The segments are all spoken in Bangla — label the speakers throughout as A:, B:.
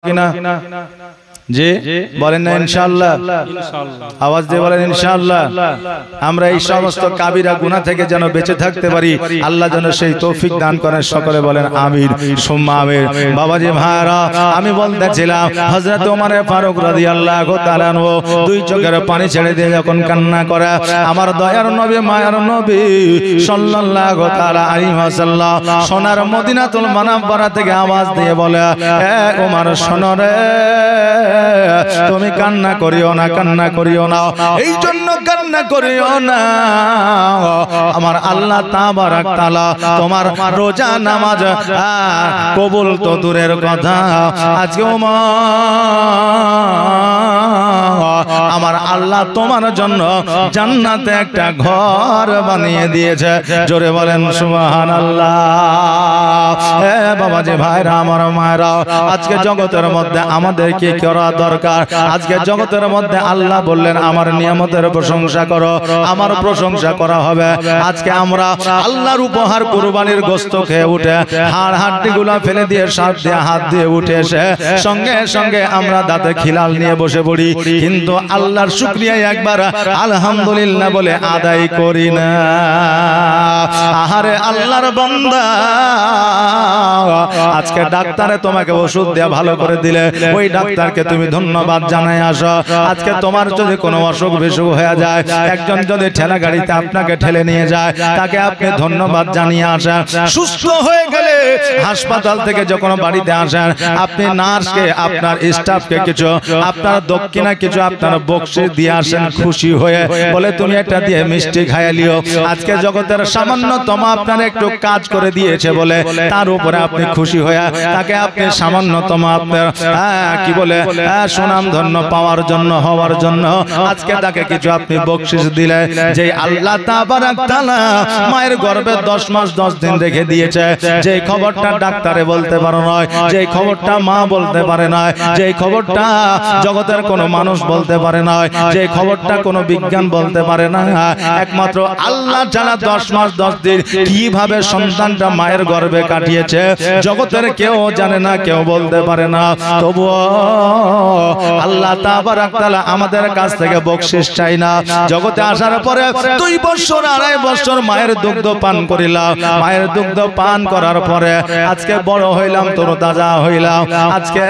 A: কিনা? জি বলেন না ইনশাআল্লাহ? আওয়াজ দিয়ে বলেন ইনশাআল্লাহ। আমরা এই সমস্ত কাবিরা গুনাহ থেকে যেন বেঁচে থাকতে পারি, আল্লাহ যেন সেই তৌফিক দান করেন। সকলে বলেন আমিন সুম্মা আমিন। বাবাজি ভাইরা, আমি বলতেছিলাম হযরত ওমর ফারুক রাদিয়াল্লাহু তাআলা আনহু দুই চোখের পানি ছেড়ে দিয়ে যখন কান্না করে, আমার দয়ার নবী মায়ার নবী সাল্লাল্লাহু তাআলা আলাইহি ওয়াসাল্লাম সোনার মদিনাতুল মুনাওয়ারা থেকে আওয়াজ দিয়ে বলে, এ ওমর শোনো রে, তুমি কান্না করিও না, কান্না করিও না। এই জন্য কান্না করিও না, আমার আল্লাহ তাবারাক তাআলা তোমার রোজা নামাজ কবুল তো দূরের কথা, আজকে আমার আল্লাহ তোমার জন্য জান্নাতে একটা ঘর বানিয়ে দিয়েছে। জোরে বলেন সুবহানাল্লাহ। এ বাবাজি ভাইরা, আমার মায়েরা, আজকে জগতের মধ্যে আমাদের কি করা দরকার? আজকে জগতের মধ্যে আল্লাহ বললেন আমার নিয়ামতের প্রশংসা করো, আমার প্রশংসা করা হবে। আজকে আমরা আল্লাহর উপহার কুরবানির গোশত খেয়ে উঠে হাড় হাড্ডিগুলো ফেলে দিয়ে সাপ দিয়ে হাত দিয়ে উঠে এসে সঙ্গে সঙ্গে আমরা দাঁতে খিলাল নিয়ে বসে পড়ি, কিন্তু আল্লাহর শুকরিয়া একবার আলহামদুলিল্লাহ বলে আদায় করি না। আহারে আল্লাহর বান্দা, আজকে ডাক্তারে তোমাকে ওষুধ দিয়ে ভালো করে দিলে, ওই ডাক্তারকে তুমি ধন্যবাদ জানাই আসো। আজকে তোমার যদি কোনো অসুখ বিসুখ হয়ে যায়, একজন যদি ঠেলা গাড়িতে আপনাকে ঠেলে নিয়ে যায়, তাকে আপনি ধন্যবাদ জানিয়ে আসেন। সুস্থ হয়ে গেলে হাসপাতাল থেকে যখন বাড়িতে আসেন, আপনি নার্সকে, আপনার স্টাফকে কিছু, আপনার দক্ষিণা কিছু আপনার বকশিশ দিয়ে আসেন খুশি হয়ে, বলে তুমি এটা দিয়ে মিষ্টি খাইয়ালিও। আজকে জগতের সামান্যতম আপনার একটু কাজ করে দিয়েছে বলে তার উপরে আপনি খুশি হয়ে তাকে আপনি সামান্যতম আপনার কি বলে সুনাম ধন্য পাওয়ার জন্য, হওয়ার জন্য আজকে তাকে কিছু আপনি বকশিশ দিলে। যে আল্লাহ তাবারাক তাআলা মায়ের গর্ভে 10 মাস 10 দিন রেখে দিয়েছে, যে খবরটা ডাক্তারে বলতে পারে না, যে খবরটা মা বলতে পারে না, যে খবরটা জগতের কোনো মানুষ বলতে পারে না, যে খবরটা কোনো বিজ্ঞান বলতে পারে না, একমাত্র আল্লাহ জানা 10 মাস 10 দিন কিভাবে সন্তানটা মায়ের গর্ভে কাটিয়েছে জগতের কেউ জানে না, কেউ বলতে পারে না। তবুও আল্লাহ তাবারাক তাআলা আমাদের কাছ থেকে বকশিশ চাই না। জগতে আসার পরে 2 বছর 2.5 বছর মায়ের দুগ্ধ পান করিলাম, মায়ের দুগ্ধ পান করার পরে আজকে বড় হইলাম, তরতাজা হইলাম। আজকে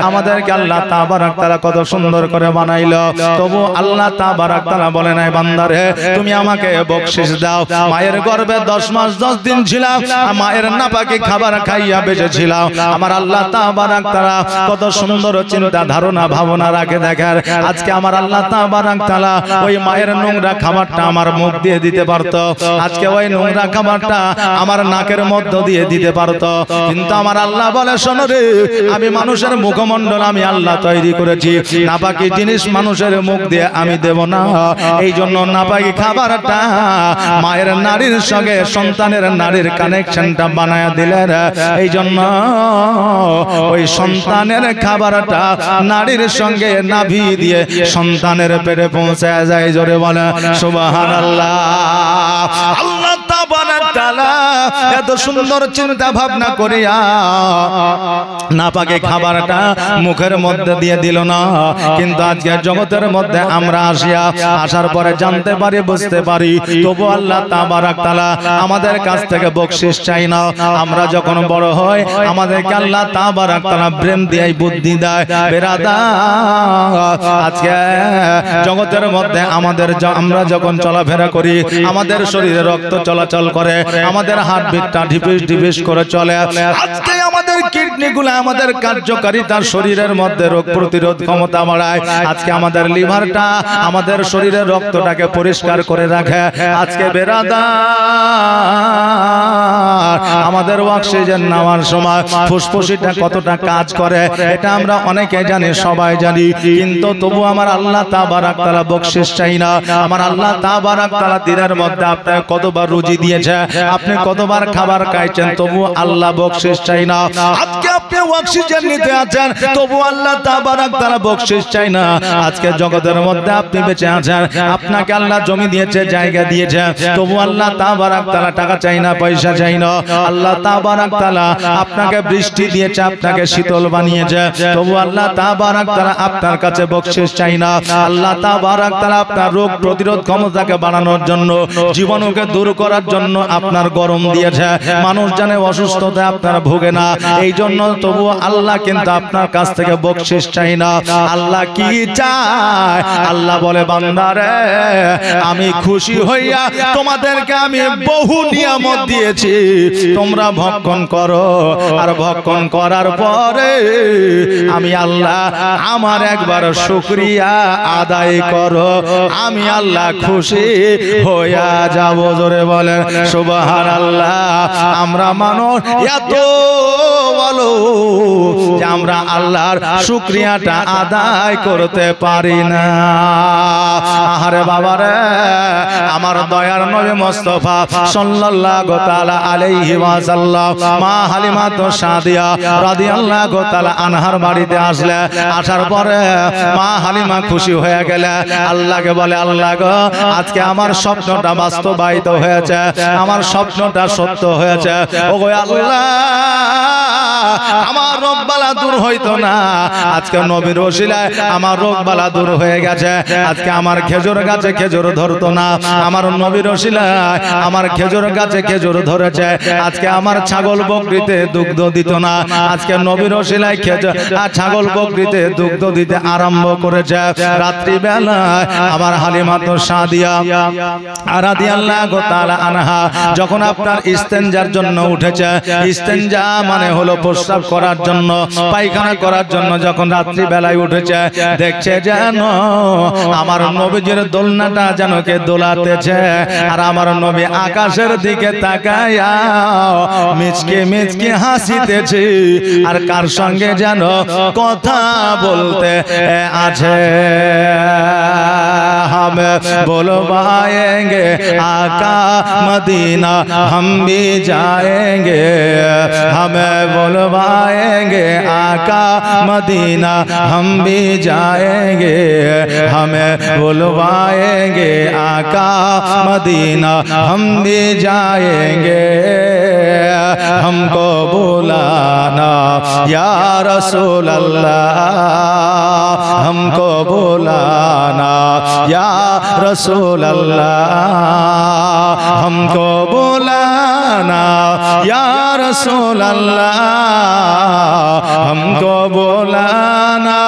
A: আমাদেরকে আল্লাহ তাবারাক তাআলা কত সুন্দর করে বানাইলো, তবু আল্লাহ তাবারাক তাআলা বলে নাই বান্দারে তুমি আমাকে বকশিশ দাও। মায়ের গর্ভে 10 মাস 10 দিন ছিলাম, মায়ের নাপাকি খাবার খাইয়া বেঁচে ছিলাম। আমার আল্লাহ তাবারাক তাআলা কত সুন্দর চিন্তা ধারণা ভাবনা রাখে দেখেন। আজকে আমার আল্লাহ তাবারাক তাআলা ওই মায়ের নোংরা খাবারটা আমার মুখ দিয়ে দিতে পারতো, আজকে ওই নোংরা খাবারটা আমার নাকের মধ্য দিয়ে দিতে পারতো, কিন্তু আমার আল্লাহ বলে শোনো রে, আমি মানুষের মুখমণ্ডল আমি আল্লাহ তৈরি করেছি, নাপাকি জিনিস মানুষের মুখ দিয়ে আমি দেব না। এই জন্য নাপাকি খাবারটা মায়ের নারীর সঙ্গে সন্তানের নারীর কানেকশনটা বানায় দিলেন। এই জন্য ওই সন্তানের খাবারটা নারীর সঙ্গে নাভি দিয়ে সন্তানের পেটে পৌঁছে যায়। জোরে বলে সুবহানাল্লাহ। আল্লাহ তাবারাক তাআলা এত সুন্দর চিন্তা ভাবনা করিয়া নাপাকে খাবারটা মুখের মধ্যে দিয়ে দিল না, কিন্তু আজকে জগতের মধ্যে আমরা আসার পরে জানতে পারি, বুঝতে পারি, তবু আল্লাহ তাবারাক তাআলা আমাদের কাছ থেকে বকশিশ চাই না। আমরা যখন বড় হই আমাদেরকে আল্লাহ তাবারাক তাআলা ব্রেন দিয়ে বুদ্ধি দেয়। বেরাদার, আজকে জগতের মধ্যে আমরা যখন চলাফেরা করি, আমাদের শরীরে রক্ত চলাচল করে, আমাদের হার্টবিটটা ঢিপিস ঢিপিস করে চলে। আজকে আমাদের কিডনিগুলো আমাদের কার্যকারিতা শরীরের মধ্যে রোগ প্রতিরোধ ক্ষমতা বাড়ায়। আজকে আমাদের লিভারটা আমাদের শরীরের রক্তটাকে পরিষ্কার করে রাখে। আজকে বেরাদার, আমাদের অক্সিজেন নেওয়ার সময় ফুসফুসিটা কতটা কাজ করে এটা আমরা অনেকে জানি, সবাই জানি, কিন্তু তবু আমার আল্লাহ তাবারাক তাআলা বকশিশ চাই না। আমার আল্লাহ তাবারাক তাআলা দিনের মধ্যে আপনাকে কতবার রুজি দিয়েছে, আপনি কতবার খাবার খাইছেন, তবু আল্লাহ বকশিশ চাই না। আজকে আপনি অক্সিজেন নিতে আছেন, তবু আল্লাহ তাবারাক তাআলা বকশিশ চাই না। আজকে জগতের মধ্যে আপনি বেঁচে আছেন, আপনাকে আল্লাহ জমি দিয়েছে, জায়গা দিয়েছে, তবু আল্লাহ তাবারাক তাআলা টাকা চাই না, পয়সা চাই না। আল্লাহ তাবারাক তাআলা আপনাকে বৃষ্টি দিয়েছে, আপনাকে শীতল বানিয়েছে, তবু আল্লাহ তাবারাক তাআলা আপনার কাছে বকশিশ চাই না। আল্লাহ তাবারাক তাআলা আপনার রোগ প্রতিরোধ ক্ষমতাকে বাড়ানোর জন্য, জীবাণুকে দূর করার জন্য আপনার গরম দিয়েছে, মানুষ জানে অসুস্থতায় আপনার ভোগে না, এই জন্য তবু আল্লাহ কিন্তু আপনার কাছ থেকে বকশিশ চাই না। আল্লাহ কি চায়? আল্লাহ বলে, বান্দারে আমি খুশি হইয়া তোমাদেরকে আমি বহু নিয়ামত দিয়েছি, তোমরা ভক্ষণ করো, আর ভক্ষণ করার পরে আমি আল্লাহ আমার একবার শুকরিয়া আদায় করো, আমি আল্লাহ খুশি হইয়া যাব। জোরে বলেন সুবহানাল্লাহ। আমরা মানুষ এত ভালো যে আমরা আল্লাহর শুকরিয়াটা আদায় করতে পারি না। আরে বাবারে, আমার দয়ার নবী মুস্তাফা সাল্লাল্লাহু তাআলা আলাইহি ওয়াসাল্লাম মা হালিমা সাদিয়া রাদিয়াল্লাহু তাআলা আনহার বাড়িতে আসলে, আসার পরে মা হালিমা খুশি হয়ে গেলে, আল্লাহকে বলে, আল্লাহ গো, আজকে আমার স্বপ্নটা বাস্তবায়িত হয়েছে, আমার স্বপ্নটা সত্য হয়েছে। ওগো আল্লাহ, আমার রোগ বালা দূর হইতো না, আজকে নবীর ওসিলায় আমার রোগ বালা দূর হয়ে গেছে। আজকে আমার খেজুর গাছে খেজুর ধরতো না, আমার নবীর ওসিলায় আমার খেজুর গাছে খেজুর ধরেছে। আজকে আমার ছাগল বকরিতে দুগ্ধ দিত না, আজকে নবীর ওসিলায় ছাগল বকরিতে দুগ্ধ দিতে আরম্ভ করেছে। রাত্রি বেলায় আমার হালিমা সাদিয়া রাদিয়াল্লাহু তাআলা আনহা যখন আপনার ইস্তেনজার জন্য উঠেছে, ইস্তেনজা মানে হলো প্রস্রাব করার জন্য, পায়খানা করার জন্য, যখন রাত্রি বেলায় উঠেছে, দেখছে যেন আমার নবীজির দোলনাটা যেন কে দোলাতেছে, আর আমার নবী আকাশের দিকে তাকায়া মিচকে মিচকে হাসিতেছে, আর কার সঙ্গে যেন কথা বলতে আছে। हम बुलवाएंगे आका मदीना, हम भी जाएंगे, हमें बुलवाएंगे आका मदीना, हम भी जाएंगे, हमें बुलवाएंगे आका मदीना, हम भी जाएंगे, हमको बुलाना या रसूल अल्लाह, हमको बुलाना या रसूल अल्लाह, हमको बुलाना या रसूल अल्लाह, हमको बुलाना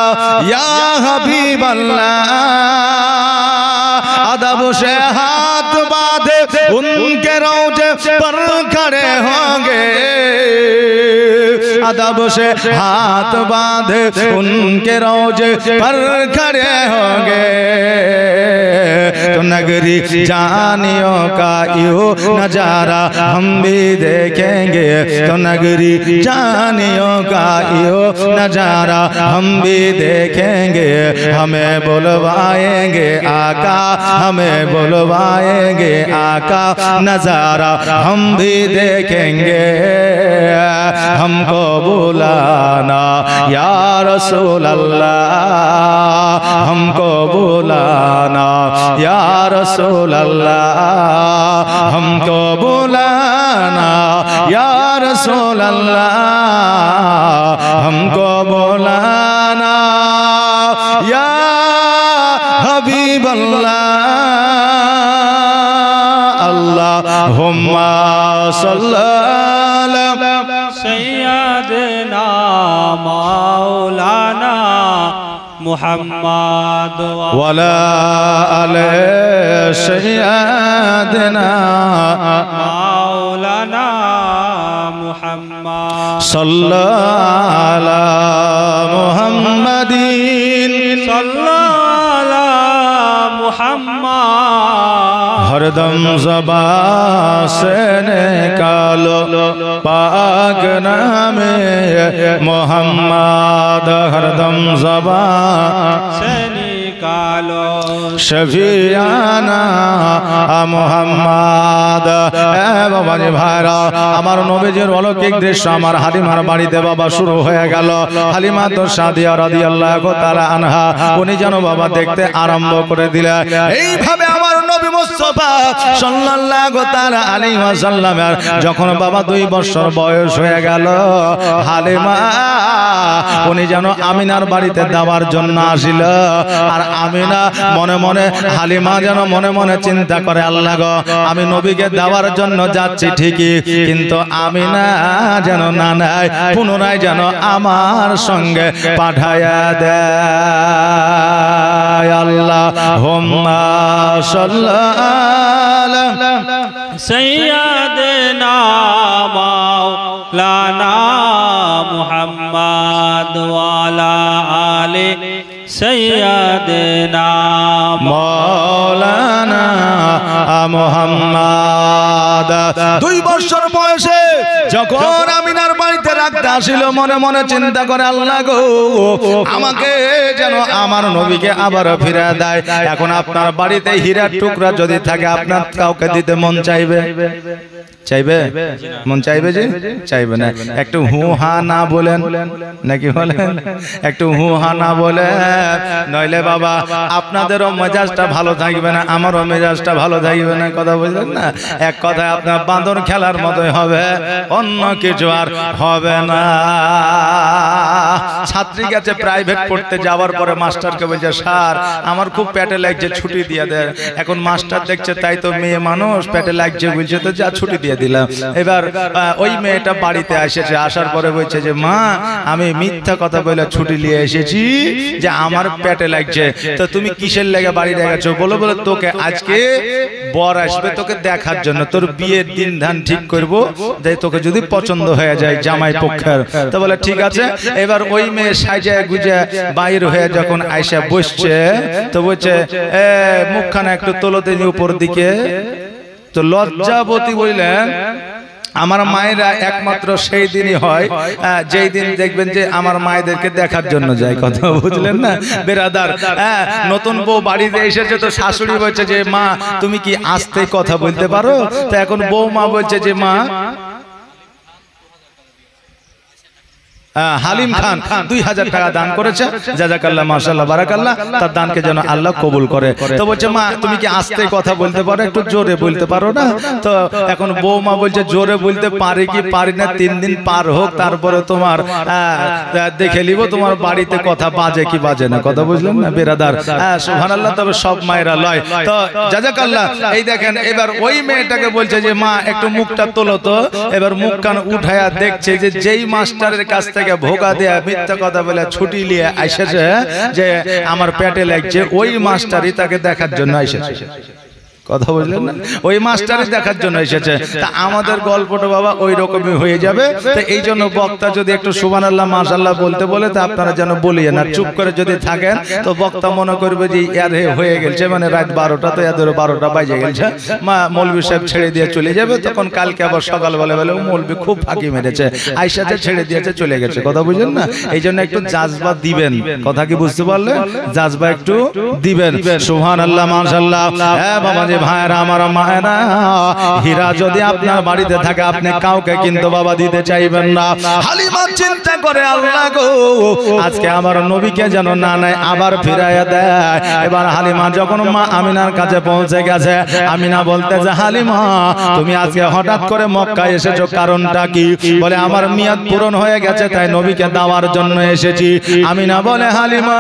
A: या हबीब अल्लाह। अदब से हाथ बांधे उनके रोजे पर खड़े होंगे, अदब से हाथ बांधे उनके रोजे पर खड़े होंगे, तो नगरी जानियों का यो नजारा हम भी देखेंगे, तो नगरी जानियों का यो नजारा हम भी देखेंगे, हमें बुलवाएंगे आका, हमें बुलवाएंगे आका, नजारा हम भी देखेंगे, हमको बुलाना या रसूल अल्लाह, हमको बुलाना या रसूल अल्लाह, हमको बुलाना या रसूल अल्लाह, हमको बुलाना या हबीब अल्लाह। अल्लाहुम्मा सल्ली अला
B: सय्यदना मौलाना मुहम्मद
A: वला आले सय्यदना
B: मौलाना मुहम्मद
A: सल्लल्लाहु अला मुहम्मदीन
B: सल्लल्लाहु अला मुहम्मद।
A: हरदम ज़बान से निकालो पाक नामे मोहम्मद, हरदम ज़बान
B: से কালো
A: শফিয়ানা মুহাম্মদ। বাবাজি ভাইরা, আমার নবীজির অলৌকিক দৃশ্য আমার হালিমার বাড়িতে বাবা শুরু হয়ে গেল। হালিমা তো সাদিয়া রাদিয়াল্লাহু তাআলা আনহা উনি যেন বাবা দেখতে আরম্ভ করে দিলেন। এইভাবে আমার নবী মুস্তাফা সাল্লাল্লাহু তাআলা আলাইহি ওয়াসাল্লামের যখন বাবা 2 বছর বয়স হয়ে গেল, হালিমা উনি যেন আমিনার বাড়িতে যাওয়ার জন্য আসিল। আর আমিনা মনে মনে, হালিমা যেন মনে মনে চিন্তা করে, আল্লাহ গো, আমি নবীকে দেওয়ার জন্য যাচ্ছি ঠিকই, কিন্তু আমিনা যেন না নেয়, পুনরায় যেন আমার সঙ্গে পাঠায়া দেয়। আল্লাহুম্মা সাল্লি
B: সৈয়দনা মাওলানা মুহাম্মদ ওয়ালা আলে সৈয়দনা
A: মাওলানা মুহাম্মদ। 2 বছর বয়সে যখন আমিনার বাড়িতে রাখতে আসিল, মনে মনে চিন্তা করে, আল্লাহ গো, আমাকে যেন আমার নবীকে আবার ফিরে দেয়। এখন আপনার বাড়িতে হীরার টুকরা যদি থাকে, আপনার কাউকে দিতে মন চাইবে? চাইবে? মন চাইবে? যে চাইবে না। একটু হু হা না বলেন, নাকি বলেন? একটু হু হা না বলে, নইলে বাবা আপনাদেরও মেজাজটা ভালো থাকবে না, আমারও মেজাজটা ভালো থাকবে না। কথা বুঝলেন না? এক কথায় আপনার বাঁদর খেলার মতোই হবে, অন্য কিছু আর হবে না। ছাত্রী গেছে প্রাইভেট পড়তে, যাওয়ার পরে মাস্টারকে বলছে, স্যার আমার খুব পেটে লাগছে, ছুটি দিয়ে দেয়। এখন মাস্টার দেখছে তাই তো মেয়ে মানুষ, পেটে লাগছে বলছে, তো যা ছুটি দিয়ে দিলাম। এবার ওই মেয়েটা বাড়িতে এসেছে, আসার পরে বলছে যে মা, আমি মিথ্যা কথা বলে ছুটি নিয়ে এসেছি যে আমার পেটে লাগছে। তো তুমি কিসের লেগে বাড়ি রেখেছো? বলো তোকে আজকে বর আসবে তোকে দেখার জন্য, তোর বিয়ের দিন ধান ঠিক করবো, তোকে যদি পছন্দ হয়ে যায় জামাই পক্ষের। তো বলে ঠিক আছে। এবার ওই মেয়ে সাজায় গুজে বাইর হয়ে যখন আয়সা বসছে, তো বলছে মুখখানা একটু তোলতে উপর দিকে। তো লজ্জাবতী বললেন, আমার মায়েরা একমাত্র সেই দিনই হয় যেই দিন দেখবেন যে আমার মায়েদেরকে দেখার জন্য যায়। কথা বুঝলেন না বেরাদার? নতুন বউ বাড়িতে এসেছে, তো শাশুড়ি বলছে যে মা তুমি কি আস্তে কথা বলতে পারো? তো এখন বউ মা বলছে যে মা, হালিম খান 2000 টাকা দান করেছে, জাযাকাল্লাহ মাশাআল্লাহ বারাকাল্লাহ, তার দানকে যেন আল্লাহ কবুল করে। তো বলছে মা তুমি কি আস্তে কথা বলতে পারো, একটু জোরে বলতে পারো না? তো এখন বৌমা বলছে জোরে বলতে পারি কি পারি না, 3 দিন পার হোক, তারপরে তোমার দেখে নিব তোমার বাড়িতে কথা বাজে কি বাজে না। কথা বুঝলেন না বেরাদার? সুবহানাল্লাহ। তবে সব মায়েরা লয়। তো জাযাকাল্লাহ। এই দেখেন, এবার ওই মেয়েটাকে বলছে যে মা একটু মুখটা তোলো তো। এবার মুখ কান উঠায়া দেখছে যে যেই মাস্টারের কাছ থেকে ভোগা দেয়া মিথ্যা কথা বলে ছুটি নিয়ে এসেছে যে আমার পেটে লাগছে, ওই মাস্টারই তাকে দেখার জন্য এসেছে। কথা বুঝলেন না? ওই মাস্টারে দেখার জন্য এসেছে। তা আমাদের গল্পটা বাবা ওই রকমই হয়ে যাবে। তো এই জন্য বক্তা যদি একটু সুবহানাল্লাহ মাশাআল্লাহ বলতে বলে, তা আপনারা যেন বলিয়ে না, চুপ করে যদি থাকেন তো বক্তা মনে করবে যে ইয়ার হয়ে গেছে, মানে রাত 12টা, তো এদের 12টা বাজে গেছে, মৌলভী সাহেব ছেড়ে দিয়ে চলে যাবে। তখন কালকে আবার সকালবেলা বলে মৌলভী খুব ফাঁকি মেরেছে, আয়সাতে ছেড়ে দিয়েছে চলে গেছে। কথা বুঝলেন না? এই জন্য একটু জাজবা দিবেন। কথা কি বুঝতে পারলেন? জাজবা একটু দিবেন। সুবহানাল্লাহ মাশাআল্লাহ। হ্যাঁ বাবা ভাইরা, আমার মায়েরা, হীরা যদি আপনার বাড়িতে থাকে আপনি কাউকে কিন্তু বাবা দিতে চাইবেন না। হালিমা চিন্তা করে, আল্লাহ গো, আজকে আমার নবীকে যেন না নেয়, আবার ফিরাইয়া দেয়। এবার হালিমা যখন মা আমিনার কাছে পৌঁছে গেছে, আমিনা বলতেছে হালিমা তুমি আজকে হঠাৎ করে মক্কায় এসেছো, কারণটা কি? বলে আমার মিয়াদ পূরণ হয়ে গেছে, তাই নবীকে দেওয়ার জন্য এসেছি। আমিনা বলে হালিমা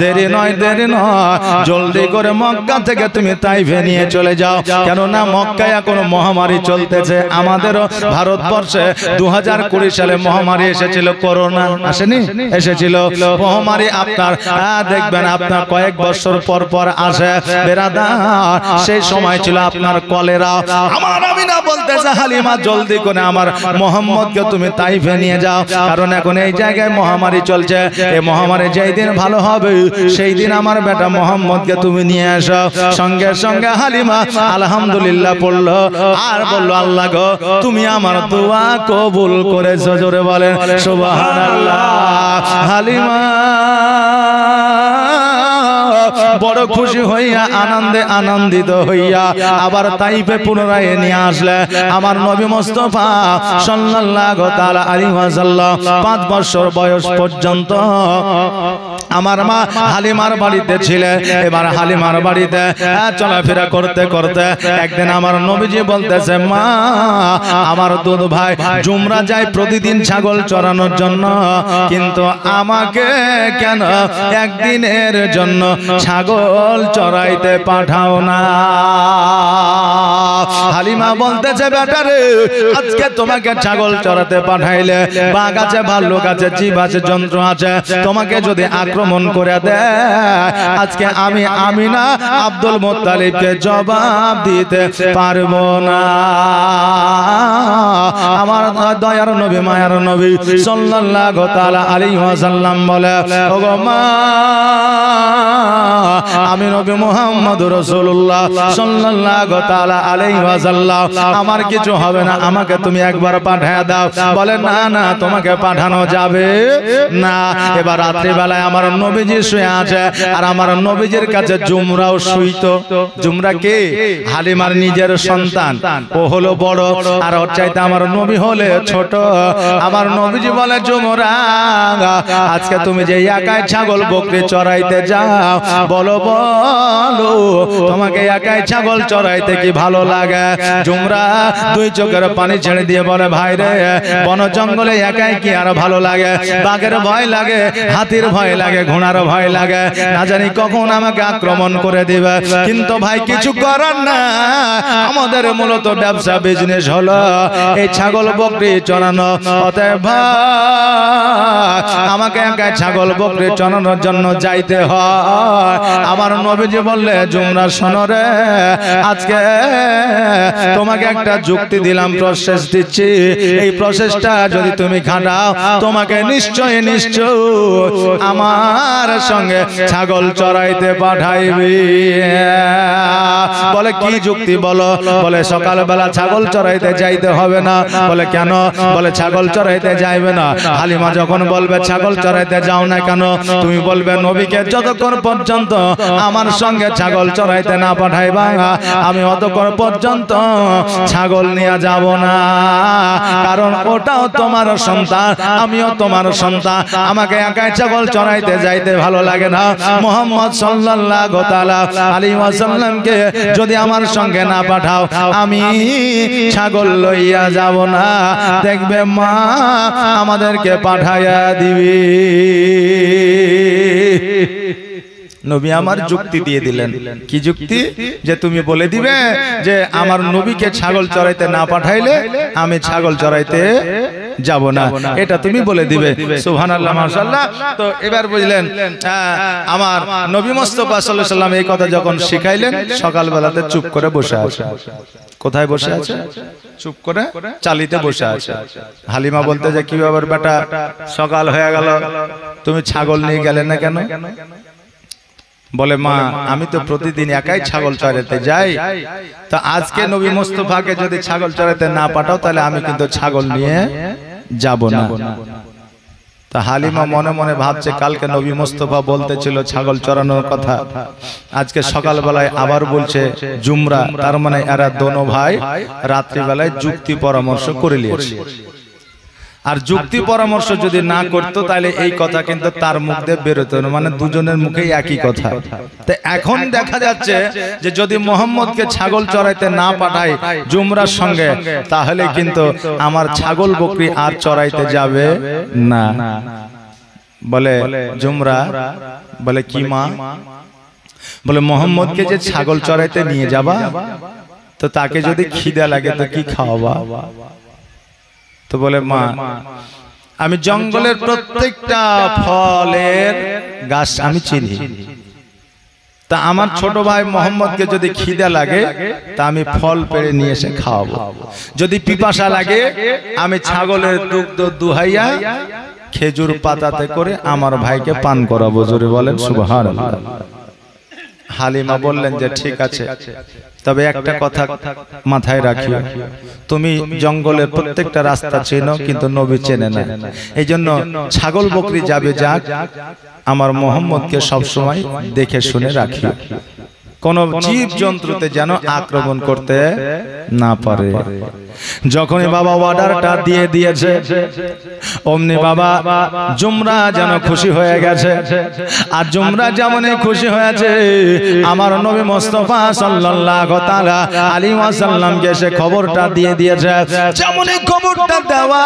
A: দেরি নয়, দেরি নয়, জলদি করে মক্কা থেকে তুমি তাইফে নিয়ে চলে যাও। কেননা মক্কায় এখন মহামারী চলতেছে। আমাদেরও ভারতবর্ষে 2020 সালে মহামারী এসেছিল, করোনা আসেনি? এসেছিল মহামারী। আপনার দেখবেন আপনার কয়েক বছর পর পর আসে বেরাদার। সেই সময় ছিল আপনার কলেরা। আমার আমিনা বলতেছে হালিমা জলদি করে আমার মোহাম্মদকে তুমি তাইফে নিয়ে যাও, কারণ এখন এই জায়গায় মহামারী চলছে। এই মহামারী যেই দিন দিন ভালো হবে, সেই দিন আমার বেটা মোহাম্মদকে তুমি নিয়ে আসো। সঙ্গে সঙ্গে হালিমা আলহামদুলিল্লাহ পড়লো আর বলল, আল্লাহ গো তুমি আমার দোয়া কবুল করেছো। জোরে বলেন সুবহানাল্লাহ। হালিমা বড় খুশি হইয়া আনন্দে আনন্দিত হইয়া আবার তাইফে পুনরায় নিয়ে আসলে আমার নবী মুস্তাফা সাল্লাল্লাহু তাআলা আলাইহি ওয়াসাল্লাম 5 বছর বয়স পর্যন্ত আমার মা হালিমার বাড়িতে ছিলেন। এবার হালিমার বাড়িতে চলাফেরা করতে করতে একদিন আমার নবীজি বলতেছে, মা আমার দুধ ভাই জুমরা যায় প্রতিদিন ছাগল চরানোর জন্য, কিন্তু আমাকে কেন একদিনের জন্য ছাগল চড়াইতে পাঠাও না? হালিমা বলতেছে, বেটারে আজকে তোমাকে ছাগল চড়াতে পাঠাইলে বাঘ আছে, ভাল্লুক আছে, জীব আছে, যন্ত্র আছে, তোমাকে যদি আক্রমণ করে দেয় আজকে আমি আমিনা আব্দুল মুত্তালিবকে জবাব দিতে পারবো না। আমার দয়ার নবী মায়ার নবী সাল্লাল্লাহু তাআলা আলাইহি ওয়াসাল্লাম বলে, ওগো মা আমি নবী মুহাম্মদুর রাসূলুল্লাহ সাল্লাল্লাহু তাআলা আলাইহি ওয়াসাল্লাম, আমার কিছু হবে না, আমাকে তুমি একবার পাঠিয়ে দাও। বলে, না না তোমাকে পাঠানো যাবে না। এবার রাত্রি বেলায় আমার নবীজি শুয়ে আছে আর আমার নবীজির কাছে জুমরাও শুইতো। জুমরা কে? হালিমার নিজের সন্তান, ও হলো বড় আর ওর চাইতে আমার নবী হলে ছোট। আমার নবীজি বলে, জুমরা আজকে তুমি যে একাই ছাগল বকরি চড়াইতে যাও, বলো বলো তোমাকে একাই ছাগল চড়াইতে কি ভালো লাগে? জুমরা দুই চোখের পানি ছেড়ে দিয়ে বলে, ভাই রে বন জঙ্গলে একাই কি আর ভালো লাগে? বাঘের ভয় লাগে, হাতির ভয় লাগে, ঘোড়ার ভয় লাগে, না জানি কখন আমাকে আক্রমণ করে দিবে। কিন্তু ভাই কিছু করার না, আমাদের মূলত ব্যবসা বিজনেস হলো এই ছাগল বকরি চড়ানো। অতএব ভাই আমাকে একাই ছাগল বকরি চড়ানোর জন্য যাইতে হয়। আমার নবীজি বললে, জুমরা শোনো রে, আজকে তোমাকে একটা যুক্তি দিলাম, প্রসেস দিচ্ছি, এই প্রসেসটা যদি তুমি খাটাও তোমাকে নিশ্চয় নিশ্চয় আমার সঙ্গে ছাগল চড়াইতে পাঠাইবি। বলে, কি যুক্তি বলো? বলে, সকালবেলা ছাগল চড়াইতে যাইতে হবে না। বলে, কেন? বলে, ছাগল চড়াইতে যাইবে না। হালিমা যখন বলবে ছাগল চড়াইতে যাও না কেন, তুমি বলবে নবীকে যতক্ষণ পর্যন্ত আমার সঙ্গে ছাগল চড়াইতে না পাঠাইবা আমি অতক্ষণ পর্যন্ত ছাগল নিয়ে যাব না, কারণ ওটাও তোমার সন্তান, আমিও তোমার সন্তান, আমাকে একাই ছাগল চড়াইতে যাইতে ভালো লাগে না। মুহাম্মদ সাল্লাল্লাহু তাআলা আলাইহি ওয়াসাল্লামকে যদি আমার সঙ্গে না পাঠাও আমি ছাগল লইয়া যাব না। দেখবে মা আমাদেরকে পাঠাইয়া দিবি। নবী আমার যুক্তি দিয়ে দিলেন। কি যুক্তি? যে তুমি বলে দিবে যে আমার নবীকে ছাগল চড়াইতে না পাঠাইলে আমি ছাগল চড়াইতে যাব না, এটা তুমি বলে দিবে। সুবহানাল্লাহ, মাশাআল্লাহ। তো এবার বুঝলেন, আমার নবী মুস্তাফা সাল্লাল্লাহু আলাইহি ওয়াসাল্লাম এই কথা যখন শিখাইলেন, সকাল বেলাতে চুপ করে বসে আছে। কোথায় বসে আছে? চুপ করে চালিতে বসে আছে। হালিমা বলতে যে, কি ব্যাপার বেটা, সকাল হয়ে গেল, তুমি ছাগল নিয়ে গেলে না কেন? বলে, মা আমি তো প্রতিদিন একাই ছাগল চড়াতে যাই, তো আজকে নবী মুস্তাফাকে যদি ছাগল চড়াতে না পাঠাও তাহলে আমি কিন্তু ছাগল নিয়ে যাব না। তা হালিমা মনে মনে ভাবছে, কালকে নবী মুস্তাফা বলতেছিল ছাগল চড়ানোর কথা, আজকে সকালবেলায় আবার বলছে জুমরা, তার মানে এরা দোনো ভাই রাত্রিবেলায় যুক্তি পরামর্শ করে নিয়েছে। আর যুক্তি পরামর্শ যদি না করতো তাহলে এই কথা কিন্তু তার মুখ দিয়ে বেরোতো না, মানে দুজনের মুখেই একই কথা। তো এখন দেখা যাচ্ছে যে যদি মোহাম্মদকে ছাগল চড়াইতে না পাঠায় জুমরার সঙ্গে, তাহলে কিন্তু আমার ছাগল বকরি আর চড়াইতে যাবে না। বলে জুমরা, বলে কি মা? বলে, মোহাম্মদকে যে ছাগল চড়াইতে নিয়ে যাবা, তো তাকে যদি খিদে লাগে তো কি খাওয়াবা? তো বলে, মা আমি জঙ্গলের প্রত্যেকটা ফলের গাছ আমি চিনি, তা আমার ছোট ভাই মোহাম্মদকে যদি খিদে লাগে তা আমি ফল পেড়ে নিয়ে এসে খাওয়াবো, যদি পিপাসা লাগে আমি ছাগলের দুগ্ধ দুহাইয়া খেজুর পাতাতে করে আমার ভাইকে পান করাবো। জোরে বলেন সুবহানাল্লাহ। হালিমা বললেন যে ঠিক আছে, তবে একটা কথা মাথায় রাখিও, তুমি জঙ্গলের প্রত্যেকটা রাস্তা চেনো কিন্তু নবী চেনে না, এই জন্য ছাগল বকরি যাবে যাক, আমার মোহাম্মদকে সবসময় দেখে শুনে রাখিও, কোন জীব জন্তুতে যেন আক্রমণ করতে না পারে। যখনই বাবা অর্ডারটা দিয়ে দিয়েছে অমনি বাবা জুমরা যেন খুশি হয়ে গেছে। আর জুমরা যেমনই খুশি হয়েছে আমার নবী মুস্তাফা সাল্লাল্লাহু তাআলা আলাইহি ওয়াসাল্লামকে সে খবরটা দিয়ে দিয়েছে। যেমনই খবরটা দেওয়া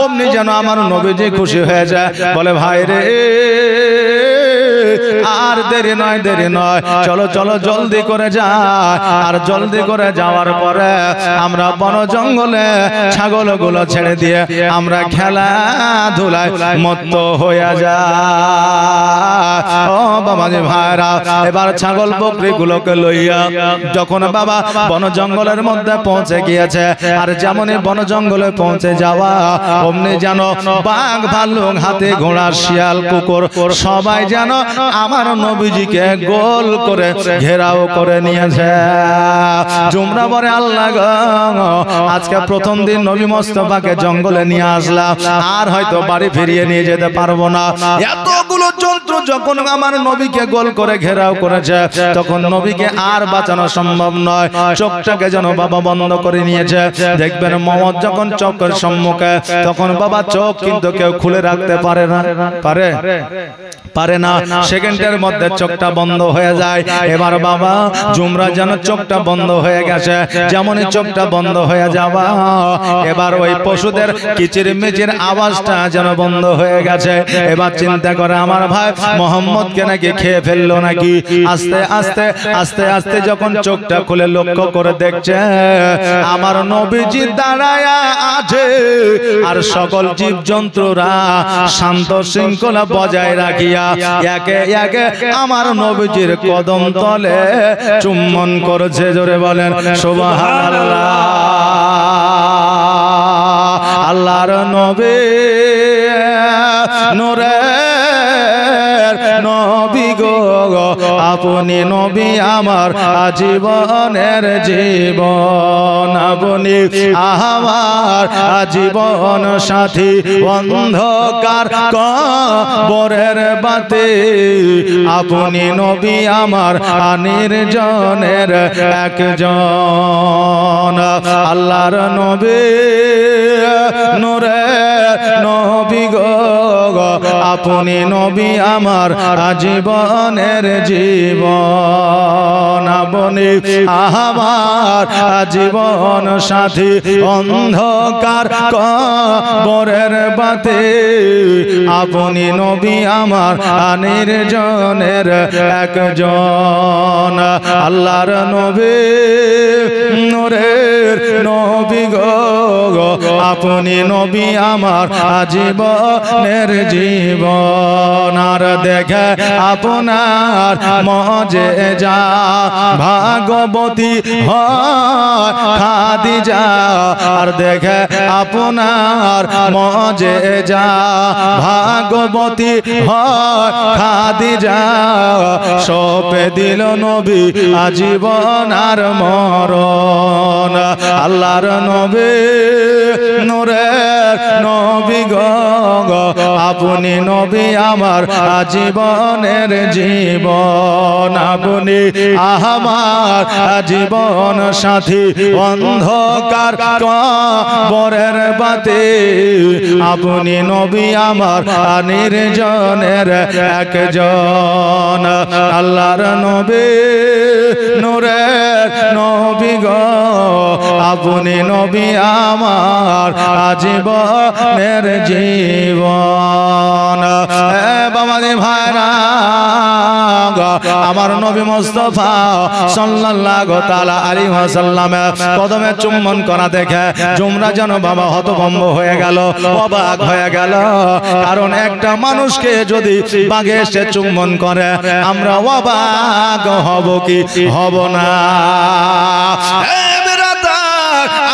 A: অমনি যেন আমার নবীজি খুশি হয়ে যায়, বলে ভাই রে আর দেরি নয়, দেরি নয়, চলো চলো জলদি করে যা। আর জলদি করে যাওয়ার পরে আমরা বন জঙ্গলে ছাগলগুলো ছেড়ে দিয়ে আমরা খেলাধুলায় মত্ত হয়ে যায়। ও বাবাজি ভাইরা, এবার ছাগল বকরি গুলোকে লইয়া যখন বাবা বন জঙ্গলের মধ্যে পৌঁছে গিয়েছে, আর যেমনই বন জঙ্গলে পৌঁছে যাওয়া অমনি যেন বাঘ ভাল্লুক হাতি ঘোড়া শিয়াল কুকুর সবাই যেন আমার নবীজিকে গোল করে ঘেরাও করে নিয়েছে। জুমরা বলে আল্লাহ গো, আজকে প্রথম দিন নবী মুস্তাফাকে জঙ্গলে নিয়ে আসলাম, আর হয়তো বাড়ি ফিরিয়ে নিয়ে যেতে পারবো না। এতগুলো জন্তু যখন আমার নবীকে গোল করে ঘেরাও করেছে তখন নবীকে আর বাঁচানো সম্ভব নয়। চোখটাকে যেন বাবা বন্ধ করে নিয়েছে। দেখবেন মোহাম্মদ যখন চোখের সম্মুখে তখন বাবা চোখ কিন্তু কেউ খুলে রাখতে পারে না, পারে না, সেকেন্ডের মধ্যে চোখটা বন্ধ হয়ে যায়। এবার বাবা জুমরা যেন চোখটা বন্ধ হয়ে গেছে, যেমনই চোখটা বন্ধ হয়ে যাওয়া এবার ওই পশুদের কিচির মিচির আওয়াজটা যেন বন্ধ হয়ে গেছে। এবার চিন্তা করে আমার ভাই মোহাম্মদকে নাকি খেয়ে ফেললো নাকি। আস্তে আস্তে আস্তে আস্তে যখন চোখটা খুলে লক্ষ্য করে দেখছে আমার নবীজি দাঁড়ায় আছে, আর সকল জীব জন্তুরা শান্ত শৃঙ্খলা বজায় রাখিয়া একে একে আমার নবীজির কদম তলে চুম্বন করেছে। জোরে বলেন সুবহানাল্লাহ। আল্লাহর নবী নূরের নবী গো, আপনি নবী আমার আজীবনের জীবন, আপনি আমার আজীবন সাথী, অন্ধকার কবরের বাতি, আপনি নবী আমার নির্জনের একজন। আল্লাহর নবী নূরের নবী গো, আপনি নবী আমার আজীবনের জীবন, আপনি আমার আজীবন সাথী, অন্ধকার কবরের বাতি, আপনি নবী আমার নির্জনের একজন। আল্লাহর নবী নূরের নবী গো, আপনি নবী আমার আজীবনের জীবন। আর দেখে আপনার মজেজা ভাগবতী হয় খাদিজা, আর দেখে আপনার মজেজা ভাগবতী হয় খাদিজা, সপে দিল নবী আজীবন আর মরণ। আল্লাহর নবী নূরের নবী গো, আপনি নবী আমার আজীবনের জীবন, আপনি আমার আজীবন সাথী, অন্ধকার কবরের বাতি, আপনি নবী আমার নির্জনের একজন। আল্লাহর নবী নূরের নবী গো, আপনি নবী আমার আজীবনের জীবন। বাবাজি ভাইরা আমার নবী মুস্তাফা সাল্লাল্লাহু তাআলা আলাইহি ওয়াসাল্লামের কদমে চুম্বন করা দেখে জুমরা যেন বাবা হতভম্ব হয়ে গেল, অবাক হয়ে গেল। কারণ একটা মানুষকে যদি বাঘে এসে চুম্বন করে আমরা অবাক হব কি হব না?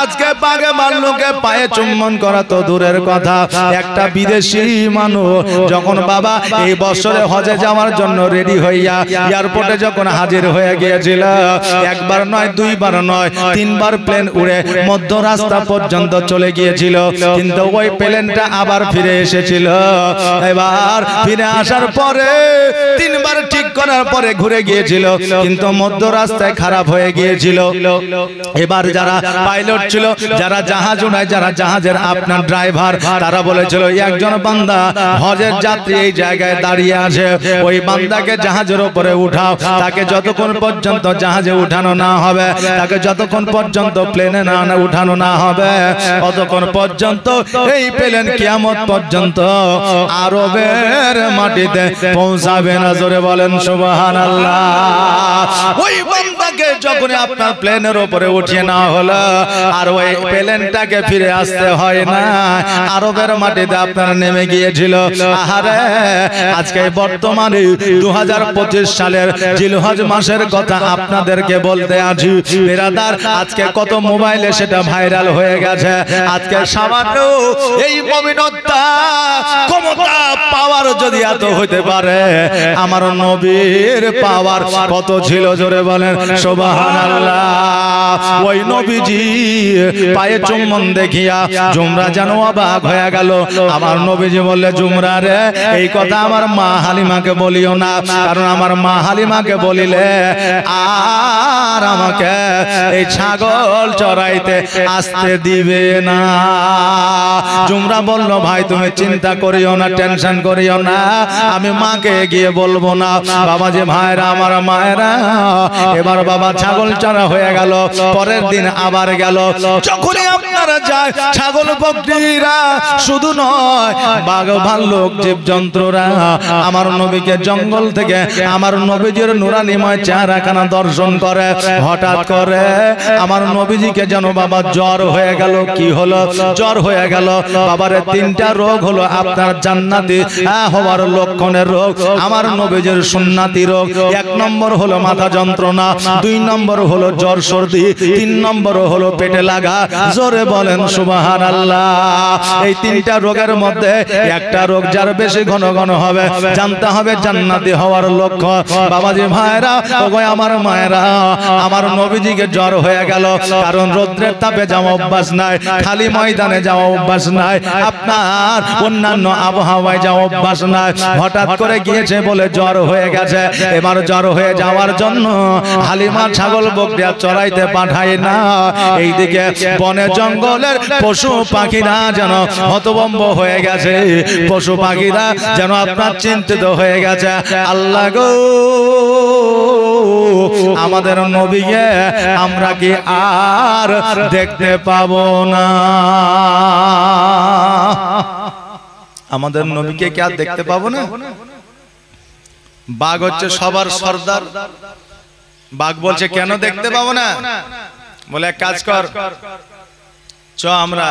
A: আজকে বাঘে ভাল্লুকে পায়ে চুম্বন করা তো দূরের কথা, একটা বিদেশি মানুষ যখন বাবা এই বছরে হজে যাওয়ার জন্য রেডি হইয়া এয়ারপোর্টে যখন হাজির হয়ে গিয়েছিল, একবার নয় দুইবার নয় তিনবার প্লেন উড়ে মধ্য রাস্তা পর্যন্ত চলে গিয়েছিল, কিন্তু ওই প্লেনটা আবার ফিরে এসেছিল। এবার ফিরে আসার পরে তিনবার ঠিক করার পরে ঘুরে গিয়েছিল, কিন্তু মধ্য রাস্তায় খারাপ হয়ে গিয়েছিল। এবার যারা পাইলট ছিল, যারা জাহাজ উড়ায়, যারা জাহাজের আপনার ড্রাইভার, তারা বলেছিল একজন বান্দা হজের যাত্রী এই জায়গায় দাঁড়িয়ে আছে, ওই বান্দাকে জাহাজের উপরে উঠাও, তাকে যতক্ষণ পর্যন্ত জাহাজে উঠানো না হবে, তাকে যতক্ষণ পর্যন্ত প্লেনে না উঠানো না হবে, ততক্ষণ পর্যন্ত এই প্লেন কিয়ামত পর্যন্ত আরবের মাটিতে পৌঁছাবে না। জোরে বলেন সুবহানাল্লাহ। ওই বান্দাকে যখন আপনার প্লেনের উপরে উঠিয়ে না হলো, আর ওই প্লেনটাকে ফিরে আসতে হয় না, আরবের মাটিতে আপনার নেমে গিয়েছিল। আহারে, আজকে বর্তমানে 2025 সালের জিলহজ মাসের কথা আপনাদেরকে বলতে আছি বিরাদার। আজকে কত মোবাইলে সেটা ভাইরাল হয়ে গেছে। আজকে সামান্য এই মুমিনতা ক্ষমতা পাওয়ার যদি এত হইতে পারে, আমার নবীর পাওয়ার কত ছিল? জোরে বলেন সুবহানাল্লাহ। ওই নবীজি পায়ে চুম্বন দেখিয়া জুমরা যেন অবাক হয়ে গেল। আমার নবীজি বললে, জুমরা রে, এই কথা আমার মা হালিমাকে বলিও না, কারণ আমার মা হালিমাকে বলিলে আর আমাকে এই ছাগল চড়াইতে আসতে দিবে না। জুমরা বলল, ভাই তুমি চিন্তা করিও না, টেনশন করিও না, আমি মাকে গিয়ে বলবো না। বাবা যে ভাইরা, আমার মায়েরা, এবার বাবা ছাগল চড়া হয়ে গেল। পরের দিন আবার গেল। যখনই আপনারা যায়, ছাগল বকরিরা শুধু নয়, বাঘ ভাল্লুক জীবজন্তুরা আমার নবীকে জঙ্গল থেকে আমার নবীজির নুরানিময় চেহারাখানা দর্শন করে। হঠাৎ করে আমার নবীজিকে যেন বাবা জ্বর হয়ে গেল। কি হলো? জ্বর হয়ে গেল। বাবার তিনটা রোগ হলো আপনার জান্নাতি হওয়ার লক্ষণের রোগ, আমার নবীজির সুন্নাতি রোগ। এক নম্বর হলো মাথা যন্ত্রণা, দুই নম্বর হলো জ্বর সর্দি, তিন নম্বর হলো পেটে লাগা। জোরে বলেন সুবহানাল্লাহ। এই তিনটা রোগের মধ্যে একটা রোগ যার বেশি ঘন ঘন হবে, জানতে হবে জান্নাতি হওয়ার লক্ষ্য। বাবাজি ভাইরা, ওগো আমার মায়েরা, আমার নবীজিকে জ্বর হয়ে গেল। কারণ রৌদ্রের তাপে যাওয়া অভ্যাস নাই, খালি ময়দানে যাওয়া অভ্যাস নাই, আপনার অন্যান্য আবহাওয়ায় যাওয়া অভ্যাস নাই। হঠাৎ করে গিয়েছে বলে জ্বর হয়ে গেছে। এবার জ্বর হয়ে যাওয়ার জন্য হালিমা ছাগল বকরিয়া চড়াইতে পাঠায় না। এইদিকে বনে জঙ্গলের পশু পাখিরা যেন হতভম্ব হয়ে গেছে, পশু পাখিরা যেন আপনার চিন্তিত হয়ে গেছে। আল্লাহ গো, আমাদের নবীকে আমরা কি আর দেখতে পাবো না? আমাদের নবীকে কি আর দেখতে পাবো না? বাঘ হচ্ছে সবার সর্দার। বাঘ বলছে কেন দেখতে পাবো না? বলে এক কাজ কর, চ আমরা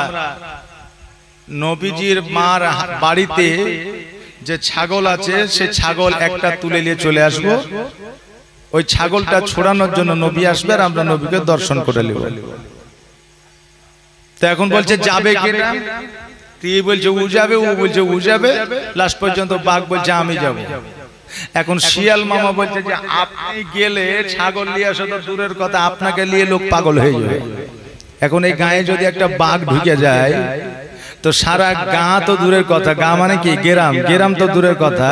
A: নবীজির মার বাড়িতে যে ছাগল আছে সে ছাগল একটা তুলে নিয়ে চলে আসবো। ওই ছাগলটা ছোড়ানোর জন্য নবী আসবে আর আমরা নবীকে দর্শন করে নেব। তো এখন বলছে যাবে কিনা? তুই বলছে ও যাবে, ও বলছে ও যাবে। লাস্ট পর্যন্ত বাঘ বলছে আমি যাব। এখন শিয়াল মামা বলছে যে আপনি গেলে ছাগল নিয়ে আসা তো দূরের কথা, আপনাকে নিয়ে লোক পাগল হয়ে যাবে। এখন এই গায়ে যদি একটা বাঘ ঢুকে যায় তো সারা গা তো দূরের কথা, গা মানে কি গ্রাম, গ্রাম তো দূরের কথা,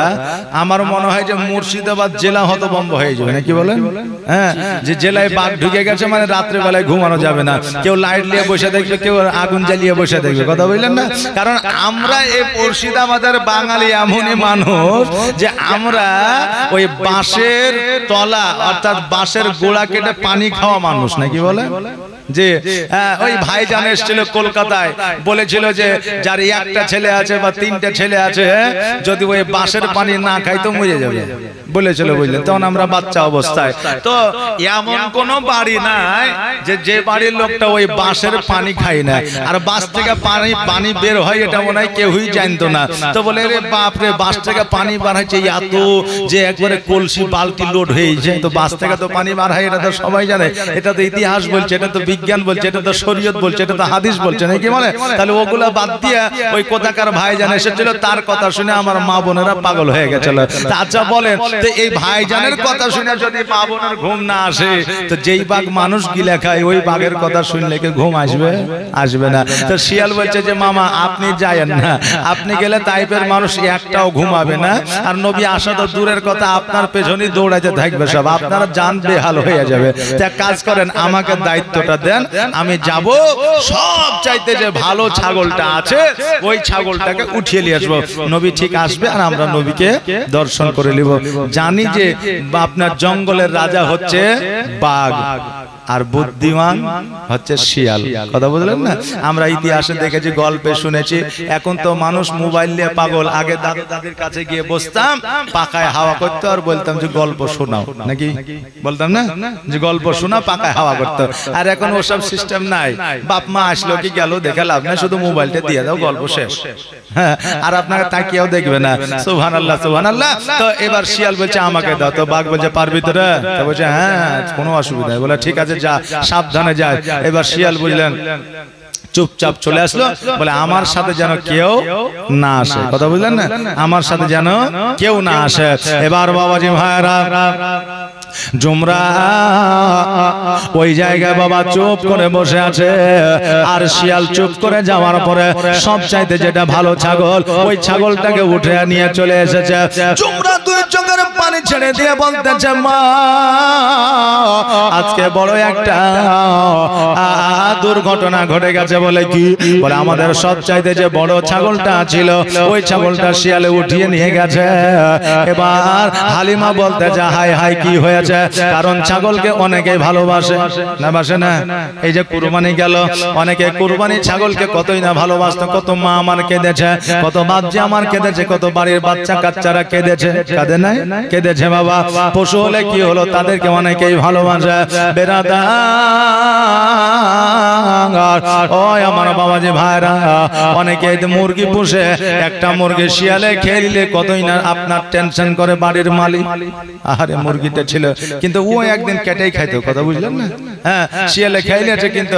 A: আমার মনে হয় যে মুর্শিদাবাদ জেলা হতভম্ব হয়ে যাবে, নাকি বলেন? হ্যাঁ, যে জেলায় বাঘ ঢুকে গেছে মানে রাত্রে বেলায় ঘুমানো যাবে না, কেউ লাইট নিয়ে বসে দেখবে, কেউ আগুন জ্বালিয়ে বসে দেখবে। কথা বললেন না? কারণ আমরা এই মুর্শিদাবাদের বাঙালি এমনই মানুষ যে আমরা ওই বাঁশের তলা অর্থাৎ বাঁশের গোড়া কেটে পানি খাওয়া মানুষ, নাকি বলে? যে ওই ভাইজান এসেছিল কলকাতায়, বলেছিল যে যার একটা ছেলে আছে বা তিনটা ছেলে আছে যদি ওই বাঁশের পানি না খাই তো মরে যাবে বলেছিল, বুঝলেন। তখন আমরা বাচ্চা অবস্থায়, তো এমন কোন বাড়ি নাই যে বাড়ির লোকটা ওই বাঁশের পানি খায় না, আর বাঁশ থেকে পানি বের হয় এটা মনে হয় কেউই জানতো না। তো বলে রে বাপ রে, বাঁশ থেকে পানি বার হয়েছে এত যে একবারে কলসি বালতি লোড হয়েছে, তো বাঁশ থেকে তো পানি বার হয় এটা তো সবাই জানে, এটা তো ইতিহাস বলছে, এটা তো বিজ্ঞান বলছে, এটা তো শরীয়ত বলছে, এটা তো হাদিস বলছে নাকি বলে। তাহলে ওগুলা বাদ দিয়ে ওই কোথাকার ভাইজান এসেছিল তার কথা শুনে আমার মা বোনেরা পাগল হয়ে গেছিল। আচ্ছা বলেন তো এই ভাইজানের কথা শুনে যদি মা বোনের ঘুম না আসে, তো যেই বাঘ মানুষ গিলে খায় ওই বাঘের কথা শুনলে কি ঘুম আসবে? আসবে না। তো শিয়াল বলছে যে মামা আপনি যায়েন না, আপনি গেলে টাইপের মানুষ একটাও ঘুমাবে না, আর নবী আসা তো দূরের কথা আপনার পেছনেই দৌড়াতে থাকবে সব, আপনারা জান বেহাল হয়ে যাবে। তো এক কাজ করেন, আমাকে দায়িত্বটা দেন, আমি যাব সব চাইতে যে ভালো ছাগলটা আছে ওই ছাগলটাকে উঠিয়ে নিয়ে আসবো। নবী ঠিক আসবে আর আমরা নবীকে দর্শন করে নিব। জানি যে আপনার জঙ্গলের রাজা হচ্ছে বাঘ আর বুদ্ধিমান হচ্ছে শিয়াল, কথা বুঝলেন না? আমরা ইতিহাসে দেখেছি, গল্পে শুনেছি। এখন তো মানুষ মোবাইল নিয়ে পাগল। আগে দাদু দাদির কাছে গিয়ে বসতাম, পাকায় হাওয়া করতো আর বলতাম যে গল্প শোনাও, নাকি বলতাম না যে গল্প শোনা, পাকায় হাওয়া করতো। আর এখন ওসব সিস্টেম নাই, বাপ মা আসলো কি গেল দেখে লাভ নাই, শুধু মোবাইলটা দিয়ে দাও, গল্প শেষ। হ্যাঁ, আর আপনাকে তাকিয়েও দেখবে না। সুবহানাল্লাহ সুবহানাল্লাহ। তো এবার শিয়াল বলছে আমাকে দাও, তো বাঘ বলছে পারবি তো রে? তো বলছে হ্যাঁ কোনো অসুবিধা নেই। বলে ঠিক আছে যা, সাবধানে যায়। এবার শিয়াল বুঝলেন চুপচাপ চলে আসলো, বলে আমার সাথে যেন কেউ না আসে, কথা বুঝলেন না? আমার সাথে যেন কেউ না আসে। এবার বাবাজি ভাইরা জুমরা ওই জায়গায় বাবা চুপ করে বসে আছে, আর শিয়াল চুপ করে যাওয়ার পরে সব চাইতে যেটা ভালো ছাগল, ওই ছাগলটাকে উঠে নিয়ে চলে এসেছে। জুমরা দুই চোখের পানি ছেড়ে দিয়ে বলতেছে মা আজকে বড় একটা দুর্ঘটনা ঘটে গেছে। বলে কি? বলে আমাদের সব চাইতে যে বড় ছাগলটা ছিল ওই ছাগলটা শিয়ালে উঠিয়ে নিয়ে গেছে। এবার হালিমা বলতেছে হাই হাই কি হয়েছে? কারণ ছাগলকে অনেকে ভালোবাসে, না বাসে না? এই যে কুরবানি গেল, অনেকে কুরবানি ছাগলকে কতই না ভালোবাসতো, কত মা আমার কেঁদেছে, কত বাচ্চা আমার কেঁদেছে, কত বাড়ির বাচ্চা কাচ্চারা কেঁদেছে, কাঁদে নাই? কেঁদেছে বাবা। পশু হলে কি হলো, তাদেরকে অনেকেই ভালোবাসে। বেরাদা ওই আমার বাবাজি ভাইরা, অনেকে মুরগি পুষে, একটা মুরগি শিয়ালে খেয়ে নিলে কতই না আপনার টেনশন করে বাড়ির মালিক। আরে মুরগিটা ছিল কিন্তু ও একদিন কেটেই খাইতো, কথা বুঝলেন না? হ্যাঁ, শিয়ালে খাইলেছে কিন্তু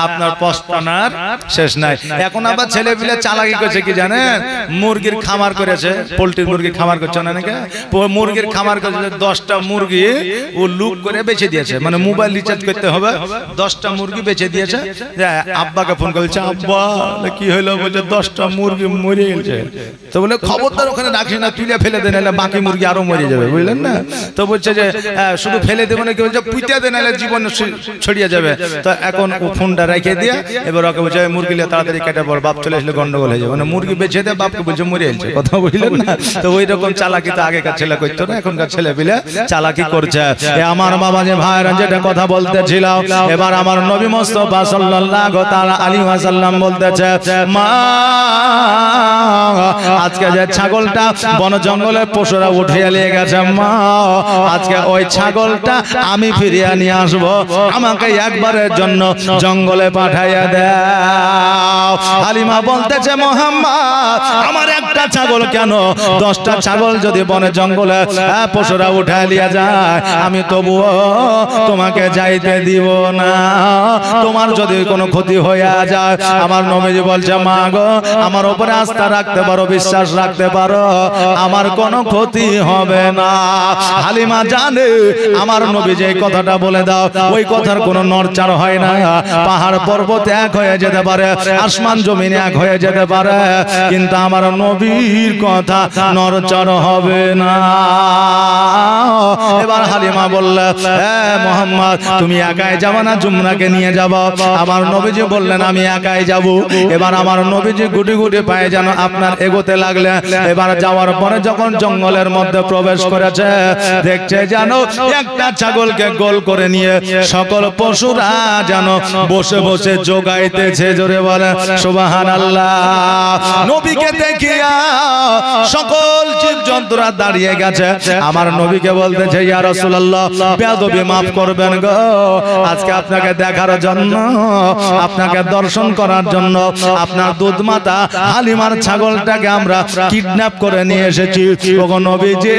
A: আপনার পস্তানার শেষ নাই। এখন আবার ছেলে পিলে চালাকি করছে কি জানেন? মুরগির খামার করেছে, পোল্ট্রির মুরগির খামার করছে না নাকি? মুরগির খামার করেছে, 10টা মুরগি ও লুক করে বেচে দিয়েছে, মানে মোবাইল রিচার্জ করতে হবে, 10টা মুরগি বেচে দিয়েছে। আব্বাকে ফোন করেছে, আব্বা কি হলো? বলছে 10টা মুরগি মরে গেছে। তো বলে খবরদার ওখানে রাখিস না, তুলে ফেলে দে, নাহলে বাকি মুরগি আরো মরে যাবে, বুঝলেন না? তো বলছে যে শুধু ফেলে দেবো না, কি বলছে পুঁতে দে, নাহলে জীবন ছড়িয়ে যাবে। তো এখন ও ফোনটা রেখে দিয়ে এবার ওকে বলছে মুরগি তাড়াতাড়ি কেটে পড়, বাপ চলে আসলে গন্ডগোল হয়ে যাবে, মানে মুরগি বেঁচে দেয়, বাপকে বলছে মরে গেছে, কথা বুঝলেন না? তো ওই রকম চালাকি তো আগেকার ছেলে করতো না, এখনকার ছেলে পিলে চালাকি করছে। আমার বাবা যে ভাইরা যেটা কথা বলতেছিল, এবার আমার নবী মুস্তাফা সাল্লাল্লাহু তাআলা আলাইহি ওয়াসাল্লাম বলতেছে মা আজকে যে ছাগলটা বন জঙ্গলের পশুরা উঠিয়ে নিয়ে গেছে, মা আজকে ওই ছাগলটা আমি ফিরিয়ে নিয়ে আসবো, আমাকে একবারের জন্য জঙ্গলে পাঠাইয়া দাও। হালিমা বলতেছে মুহাম্মদ আমার একটা ছাগল কেন, 10টা ছাগল যদি বনে জঙ্গলে পশুরা উঠায় নিয়ে যায় আমি তবুও তোমাকে যাইতে দিব না, তোমার যদি কোনো ক্ষতি হয়ে যায়। আমার নবীজি বলছে মা গো আমার উপরে আস্থা রাখতে পারো, বিশ্বাস রাখতে পারো, আমার কোনো ক্ষতি হবে না। হালিমা জানে আমার নবী যে কথাটা বলে দাও ওই কথার কোনো নড়চড় হয় না, পাহাড় পর্বত এক হয়ে যেতে পারে, আসমান জমিন এক হয়ে যেতে পারে, কিন্তু আমার নবীর কথা নড়চড় হবে না। এবার হালিমা বলল মুহাম্মদ তুমি একাই যাবে না, জুমরাকে নিয়ে যাবো। আমার নবীজি বললেন আমি একাই যাব। এবার আমার নবীজি গুটি গুটি পায়ে যেন আপনার এগোতে লাগলেন। এবার যাওয়ার পরে যখন জঙ্গলের মধ্যে প্রবেশ করেছে, দেখছে যেন একটা ছাগলকে গোল করে নিয়ে সকল পশুরা যেন বসে বসে যোগাইতেছে। জোরে বলে সুবহানাল্লাহ। নবীকে দেখিয়া সকল জীবজন্তুরা দাঁড়িয়ে গেছে। আমার নবীকে বলতেছে ইয়া রাসূলুল্লাহ, বেয়াদবি মাফ করবেন গো, আজকে আপনাকে দেখার জন্য, আপনাকে দর্শন করার জন্য আপনার দুধ মাতা হালিমার ছাগলটাকে আমরা কিডন্যাপ করে নিয়ে এসেছি। ওগো নবীজি,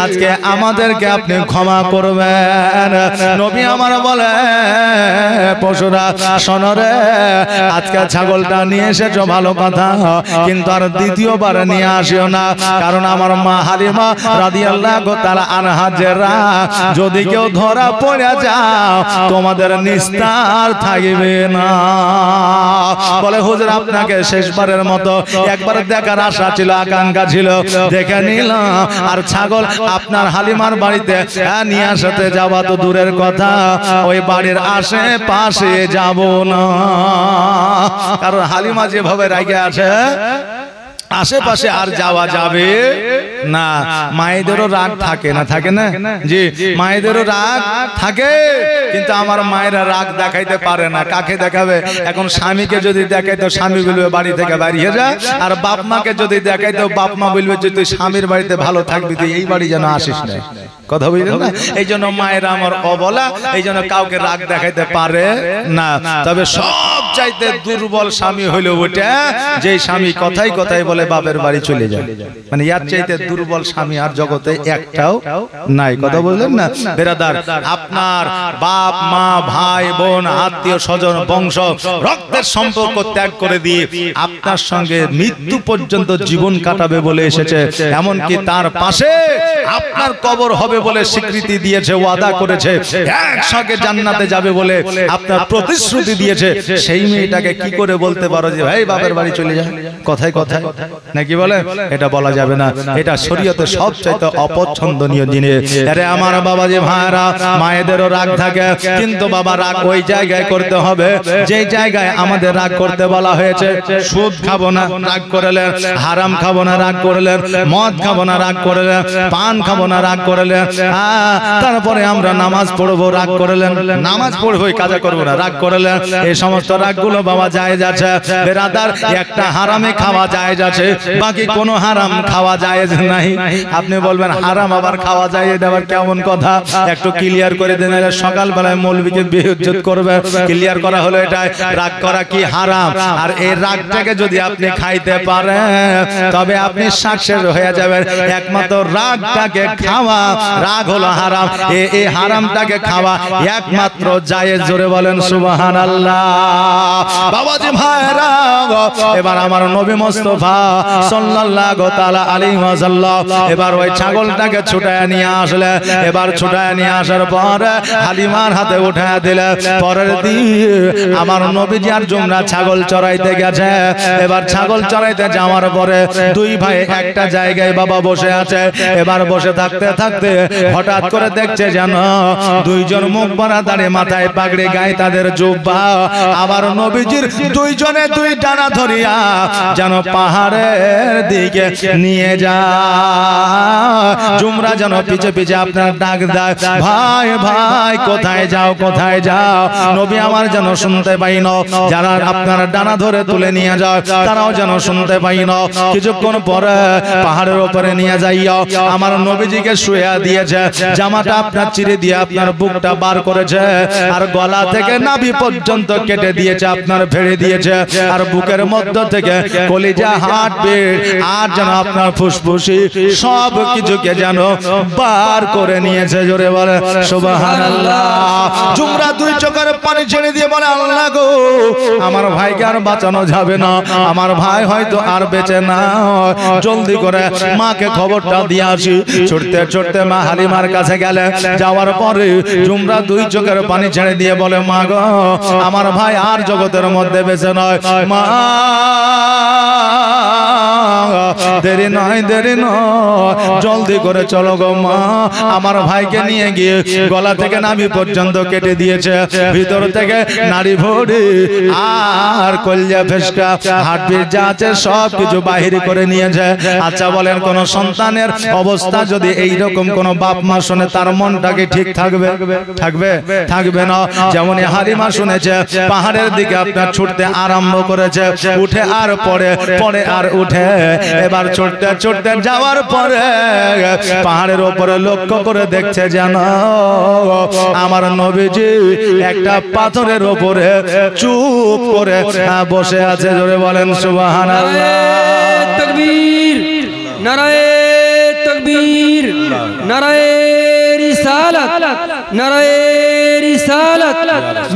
A: আজকে আমাদেরকে আপনি ক্ষমা করবেন। নবী আমার বলে পশুরা শোনো রে, আজকে ছাগলটা নিয়ে এসেছো ভালো কথা, কিন্তু আর দ্বিতীয়বার নিয়ে আসিও না, কারণ আমার মা হালিমা রাদিয়াল্লাহু তাআলা আনহা জেরা যদি কেউ ধরা পড়ে যাও তোমাদের নিস্তার থাকবে না। বলে হুজুর, আপনাকে শেষবারের মতো একবার দেখার আশা ছিল, আকাঙ্ক্ষা ছিল, দেখে নিলাম। আর ছাগল আপনার হালিমার বাড়িতে নিয়ে আসাতে যাওয়া তো দূরের কথা, ওই বাড়ির আশেপাশে যাব না, কারণ হালিমা যেভাবে রাগে আছে আশেপাশে আর যাওয়া যাবে না। মায়েদেরও রাগ থাকে না, থাকে না জি, মায়েদেরও রাগ থাকে, কিন্তু আমার মায়েরা রাগ দেখাইতে পারে না। কাকে দেখাবে? এখন স্বামীকে যদি দেখাইতো স্বামী বলবে বাড়ি থেকে বেরিয়ে যা, আর বাপ মাকে যদি দেখাইতো বাপ মা বলবে যে তুই স্বামীর বাড়িতে ভালো থাকবি, তুই এই বাড়ি যেন আসিস না। কথা বুঝলেন না? এই জন্য মায়েরা আমার অবলা, এই জন্য কাউকে রাগ দেখাইতে পারে না। তবে সব চাইতে দুর্বল স্বামী হইল ওটা যে স্বামী কথাই কথাই বলে বাপের বাড়ি চলে যায়, মানে ইয়ার চাইতে দুর্বল স্বামী আর জগতে একটাও নাই। কথা বললেন না বেরাদার? আপনার বাপ মা ভাই বোন আত্মীয় স্বজন বংশ রক্তের সম্পর্ক ত্যাগ করে দিয়ে আপনার সঙ্গে মৃত্যু পর্যন্ত জীবন কাটাবে বলে এসেছে, এমনকি তার পাশে আপনার কবর হবে বলে স্বীকৃতি দিয়েছে, ওয়াদা করেছে, একসঙ্গে জান্নাতে যাবে বলে আপনার প্রতিশ্রুতি দিয়েছে। সেই মেয়েটাকে কি করে বলতে পারো যে ভাই বাপের বাড়ি চলে যায়? কথায় কথায় নাকি বলে? এটা বলা যাবে না, এটা শরীয়তে সবচাইতে অপছন্দনীয় জিনিস। আরে আমার বাবা যে ভাইরা, মায়েদেরও রাগ থাকে, কিন্তু বাবা রাগ ওই জায়গায় করতে হবে যে জায়গায় আমাদের রাগ করতে বলা হয়েছে। সুদ খাবো না, রাগ করলেন। হারাম খাবো না, রাগ করলেন। মদ খাবো না, রাগ করলেন। পান খাবো না, রাগ করলেন। তারপরে আমরা নামাজ পড়বো, রাগ করলেন। নামাজ পড়বো, কাজা করবো না, রাগ করলেন। এই সমস্ত রাগগুলো বাবা জায়েজ আছে বেরাদার। একটা হারামে খাওয়া জায়েজ আছে, বাকি কোনো হারাম খাওয়া জায়েজ নাই। আপনি বলবেন হারাম আবার খাওয়া যায়, এটা আবার কেমন কথা? একটু ক্লিয়ার করে দেন। সকালবেলায় মৌলবীকে বেইজ্জত করবে, ক্লিয়ার করা হলো এটা রাগ করা কি হারাম। আর এই রাগটাকে যদি আপনি খাইতে পারেন তবে আপনি সাকসেস হয়ে যাবেন। একমাত্র রাগটাকে খাওয়া, রাগ হলো হারাম, এই হারামটাকে খাওয়া একমাত্র জায়েজ। জোরে বলেন সুবহানাল্লাহ। বাবাজি ভাইরা, এবার আমার নবী মুস্তাফা সাল্লাল্লাহু তাআলা আলাইহি ওয়াসাল্লাম এবার ওই ছাগলটাকে ছুটায় নিয়ে আসলে। এবার ছুটায় নিয়ে আসার পর হালিমার হাতে উঠায় দিলে। পরের দিন আমার নবীজি আর জুমরা ছাগল চড়াইতে গেছে। এবার ছাগল চড়াইতে যাওয়ার পরে দুই ভাই একটা জায়গায় বাবা বসে আছে। এবার বসে থাকতে থাকতে হঠাৎ করে দেখছে যেন দুইজন মুখ ভরা দাঁড়িয়ে, মাথায় পাগড়ি, গায়ে তাদের জুব্বা। আবার নবীজির দুইজনে দুই ডানা ধরিয়া যেন পাহাড়ের দিকে নিয়ে যায়। জুমরা যেন পিছে পিছে আপনার ডাক দেয়, ভাই ভাই কোথায় যাও, কোথায় যাও? নবী আমার যেন শুনতে পাই না। যারা আপনার ডানা ধরে তুলে নিয়ে যায় তারাও যেন শুনতে পাই না। কিছুক্ষণ পরে পাহাড়ের উপরে নিয়ে যাইয়া আমার নবীজিকে শুয়ে দিয়েছে। জামাটা আপনার চিরে দিয়ে আপনার বুকটা বার করেছে, আর গলা থেকে নাভি পর্যন্ত কেটে দিয়েছে, আপনার ফেড়ে দিয়েছে। আর বুকের মধ্য থেকে কলিজা, হার্টবিট আর যেন আপনার ফুসফুসি সব কিছুকে যেন বার করে নিয়েছে। জোরে বলে সুবহানাল্লাহ। জুমরা দুই চোখের পানি ছেড়ে দিয়ে বলে, আল্লাহ গো, আমার ভাইকে আর বাঁচানো যাবে না, আমার ভাই হয়তো আর বেঁচে না, জলদি করে মাকে খবরটা দিয়ে আসি। ছুটতে ছুটতে মা হালিমার কাছে গেলে। যাওয়ার পরে জুমরা দুই চোখের পানি ছেড়ে দিয়ে বলে, মা গো, আমার ভাই আর জগতের মধ্যে বেঁচে নয়। মা দেরি নয় দেরি নয়, জলদি করে চলো গো মা। আমার ভাইকে নিয়ে গিয়ে গলা থেকে নাভি পর্যন্ত কেটে দিয়েছে, ভিতর থেকে নাড়ি ভরি আর কলজা ফেসকা হাড়পিড় যা আছে সব কিছু বাহির করে নিয়েছে। আচ্ছা বলেন, কোন সন্তানের অবস্থা যদি এইরকম কোন বাপ মা শুনে তার মনটাকে ঠিক থাকবে? থাকবে? থাকবে না। যেমন হালিমা শুনেছে পাহাড়ের দিকে আপনার ছুটতে আরম্ভ করেছে, উঠে আর পড়ে, পড়ে আর উঠে, এবার ছুটতে ছুটতে যাওয়ার পরে পাহাড়ের উপরে লক্ষ্য করে দেখছে যেন আমার নবীজি একটা পাথরের উপরে চুপ করে বসে আছে। জোরে বলেন সুবহানাল্লাহ।
C: তাকবীর, নারায়ে তাকবীর, নারায়ে রিসালাত, নারায়ে রিসালাত,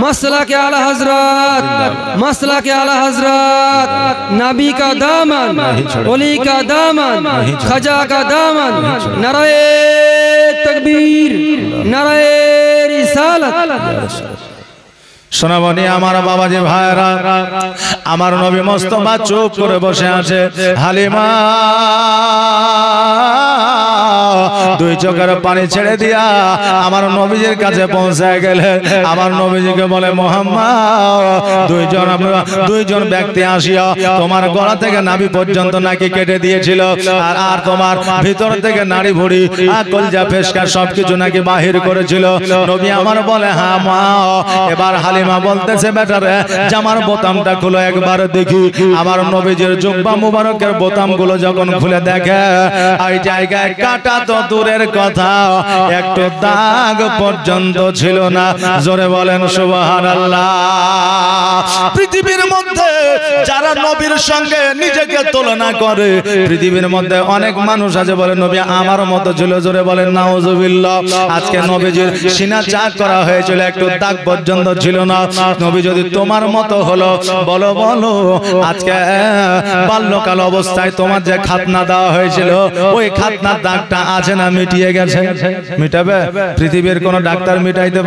C: মাসলাকে আলা হযরত, মাসলাকে আলা হযরত, নবী का दामन, वली का दामन, खजा का दामन, नाराये तकबीर, नाराये रिसालत।
A: সোনামণি আমার বাবাজি ভাইরা, আমার নবী মোস্তফা চুপ করে বসে আছে। হালিমা দুই চোখের পানি ছেড়ে দিয়া আমার নবীজির কাছে পৌঁছায় গেলে আমার নবীজিকে বলে, মুহাম্মদ দুইজন ব্যক্তি আসিয়া তোমার গলা থেকে নাভি পর্যন্ত নাকি কেটে দিয়েছিল, আর তোমার ভিতর থেকে নাড়ি ভুড়ি কলজা ফেসকা সবকিছু নাকি বাহির করেছিল। নবী আমার বলে, হ্যাঁ মা। এবার হালিমা বলতেছে, বেটারে জামার বোতামটা খুলো একবার দেখি। আমার নবীজির জুব্বা মুবারকের বোতামগুলো যখন খুলে দেখে, এই জায়গায় কাটা তো দূরের কথা, একটু দাগ পর্যন্ত ছিল না। জোরে বলেন সুবহানাল্লাহ। পৃথিবীর মধ্যে যারা নবীর সঙ্গে নিজেকে তুলনা করে, পৃথিবীর মধ্যে অনেক মানুষ আছে বলে নবী আমার মতো ছিল। জোরে বলেন নাউজুবিল্লাহ। আজকে নবীজির সিনা চাক করা হয়েছিল, একটু দাগ পর্যন্ত ছিল না। নবী যদি তোমার মতো হলো, বলো বলো আজকে বাল্যকাল অবস্থায় তোমার যে খাতনা দেওয়া হয়েছিল, ওই খাতনার দাগটা আছে না মিটিয়ে গেছে? মিটাবে? পৃথিবীর কোন ডাক্তার মিটাইতে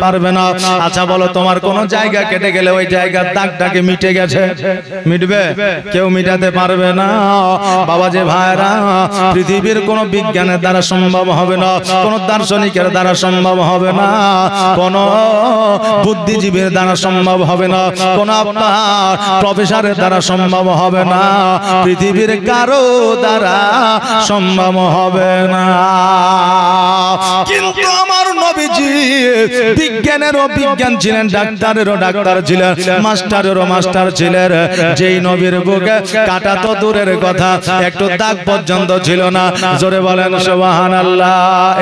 A: পারবে না। আচ্ছা বলো, তোমার কোন জায়গা কেটে গেলে ওই জায়গার দাগটাকে মিটে গেছে? মিটবে? কেউ মিটাতে পারবে না। বাবা যে ভাইরা, পৃথিবীর কোন বিজ্ঞানের দ্বারা সম্ভব হবে না, কোন দার্শনিকের দ্বারা সম্ভব হবে না, কোন বুদ্ধিজীবীর দ্বারা সম্ভব হবে না, কোন আপনার প্রফেসরের দ্বারা সম্ভব হবে না, পৃথিবীর কারো দ্বারা সম্ভব হবে না। কিন্তু আমার নবীজি বিজ্ঞানেরও বিজ্ঞান ছিলেন, ডাক্তারেরও ডাক্তার ছিলেন, মাস্টারেরও মাস্টার ছিলেন। যেই নবীর বুকে কাটা তো দূরের কথা, একটু দাগ পর্যন্ত ছিল না। জোরে বলেন সুবহানাল্লাহ।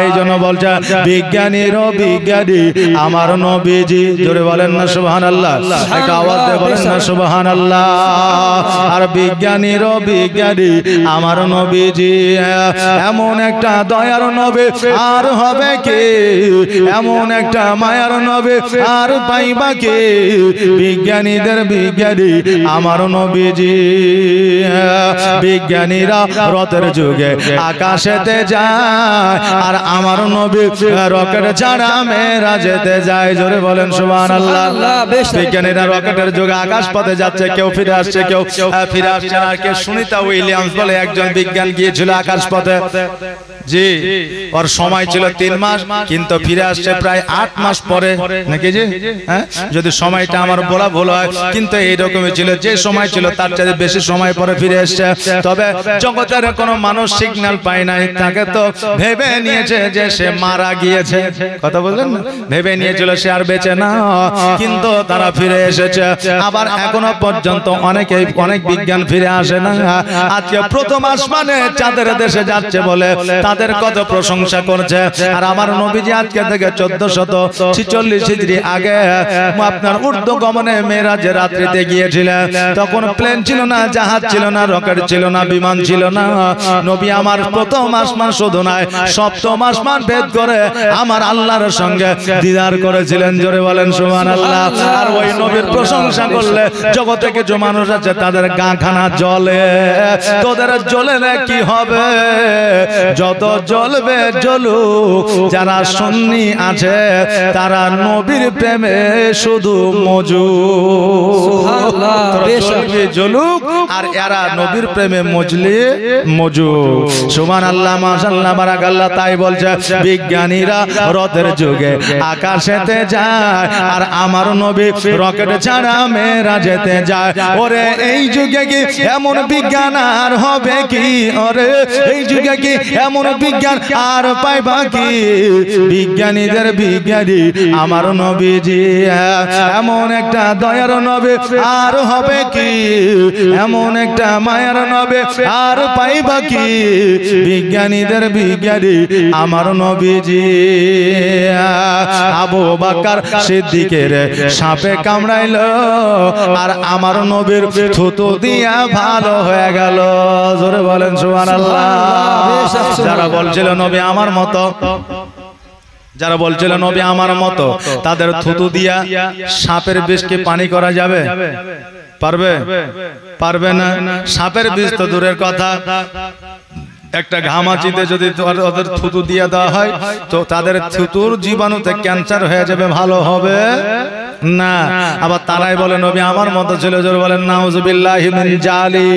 A: এই জন্য বলছে বিজ্ঞানীরও বিজ্ঞানী আমার নবীজি। জোরে বলেন না সুবহানাল্লাহ। একটা আওয়াজ দিয়ে বলেন না সুবহানাল্লাহ। আর বিজ্ঞানীরও বিজ্ঞানী আমার নবীজি। এমন একটা দয়ার নবী আর হবে কে, এমন একটা মায়ার নবী আর পাইবা কে, বিজ্ঞানীদের বিজ্ঞানী আমার নবীজি। বিজ্ঞানীরা রথের যুগে আকাশেতে যায়, আর আমার নবী রকেট ছাড়া মেরাজেতে যায়। জোরে বলেন সুবহানাল্লাহ। বিজ্ঞানীরা রকেটের যুগে আকাশ পথে যাচ্ছে, কেউ ফিরে আসছে, কেউ ফিরে আসছে না। কে সুনিতা উইলিয়ামস বলে একজন বিজ্ঞান গিয়েছিল আকাশ পথে। জি, ওর সময় ছিল 3 মাস, কিন্তু ফিরে আসছে প্রায় 8 মাস পরে, নাকি জি? হ্যাঁ, যদি সময়টা আমার বলা ভুল হয়, কিন্তু এইরকমই ছিল। যে সময় ছিল তার চাইতে বেশি সময় পরে ফিরে এসছে। তবে জগতের কোনো মানুষ সিগন্যাল পায় নাই, তাকে তো ভেবে নিয়েছে যে সে মারা গিয়েছে। কথা বললেন না? ভেবে নিয়েছিল সে আর বেঁচে না, কিন্তু তারা ফিরে এসেছে। আবার এখনো পর্যন্ত অনেক বিজ্ঞান ফিরে আসে না। আজকে প্রথম আসমানে চাঁদের দেশে যাচ্ছে বলে তাদের কত প্রশংসা করছে। আর আমার নবীজি আজকে থেকে 1446 হিজরি আগে আপনার উর্দু গমনে মেরাজের রাত্রিতে গিয়েছিলেন। তখন প্লেন ছিল না, জাহাজ ছিল না, রকেট ছিল না, বিমান ছিল না। নবী আমার প্রথম আসমান শুধু নয়, 7ম আসমান ভেদ করে আমার আল্লাহর সঙ্গে দিদার করেছিলেন। জোরে বলেন সুবহানাল্লাহ। আর ওই নবীর প্রশংসা করলে জগতে কিছু মানুষ আছে তাদের গা খানা জ্বলে। তোদের জ্বলে না কি হবে? যত জ্বলবে জ্বলুক, যারা সুন্নি আছে তারা নবীর প্রেমে শুধু মজুদ। জ্বলুক আর এরা নবীর প্রেমে মজলি মজুব। সুবহানাল্লাহ, মাশাআল্লাহ, বারাকাল্লাহ। তাই বলছে বিজ্ঞানীরা রথের যুগে আকাশেতে যায়, আর আমার নবী রকেট ছাড়া মেরা যেতে যায়। ওরে এই যুগে কি এমন বিজ্ঞান আর হবে কি? ওরে এই যুগে কি এমন বিজ্ঞান আর পাইবা কি? বিজ্ঞানীদের বিজ্ঞানী আমার নবীজি, এমন একটা দয়ার নবী আর হবে কি? এমন একটা মায়ার নবী আর পাইবা কি? বিজ্ঞানীদের বিজ্ঞানী আমার নবীজি। আবু বকর সিদ্দিকের সাপে কামড়াইলো, আর আমার নবীর থুতু দিয়া ভালো হয়ে গেল। জোরে বলেন সুবহানাল্লাহ। যারা বলছিল নবী আমার মতো, যারা বলছিল নবী আমার মতো, তাদের থুতু দিয়া সাপের বিষকে পানি করা যাবে? পারবে? পারবে না। সাপের বিষ তো দূরের কথা, একটা ঘামাচিতে যদি ওদের থুতু দিয়ে দেওয়া হয় তো তাদের থুতুর জীবাণুতে ক্যান্সার হয়ে যাবে, ভালো হবে না। আবার তারাই বলে নবী আমার মতো ছিল। জোরে বলেন নাউজুবিল্লাহি মিন জালি।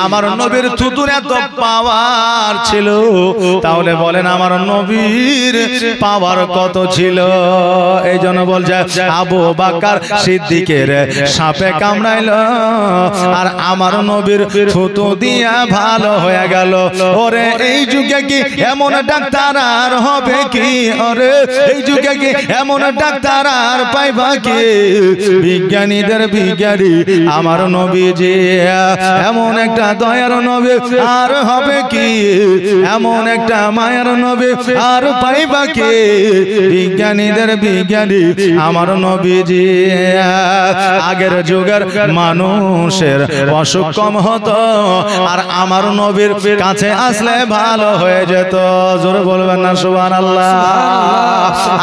A: আমার নবীর থুতুর এত পাওয়ার ছিল, তাহলে বলেন আমার নবীর পাওয়ার কত ছিল? এই জন্য বলছে আবু বকর সিদ্দিকের সাপে কামড়াইলো, আর আমার নবীর থুতু দিয়া ভালো হয়ে গেল। ওরে এই যুগে কি এমন ডাক্তার আর হবে কি? ওরে এই যুগে কি এমন ডাক্তার আর পাইবা কি? বিজ্ঞানীদের বিজ্ঞানী আমার নবীজি, এমন একটা দয়ার নবী আর হবে কি? এমন একটা মায়ের নবী আর পাইবা কি? বিজ্ঞানীদের বিজ্ঞানী আমার নবীজি। আগের যুগের মানুষের অসুখ কম হতো, আর আমার নবীর কাছে আসলে ভালো হয়ে যেত। জোরে বলবেন না সুবহানাল্লাহ।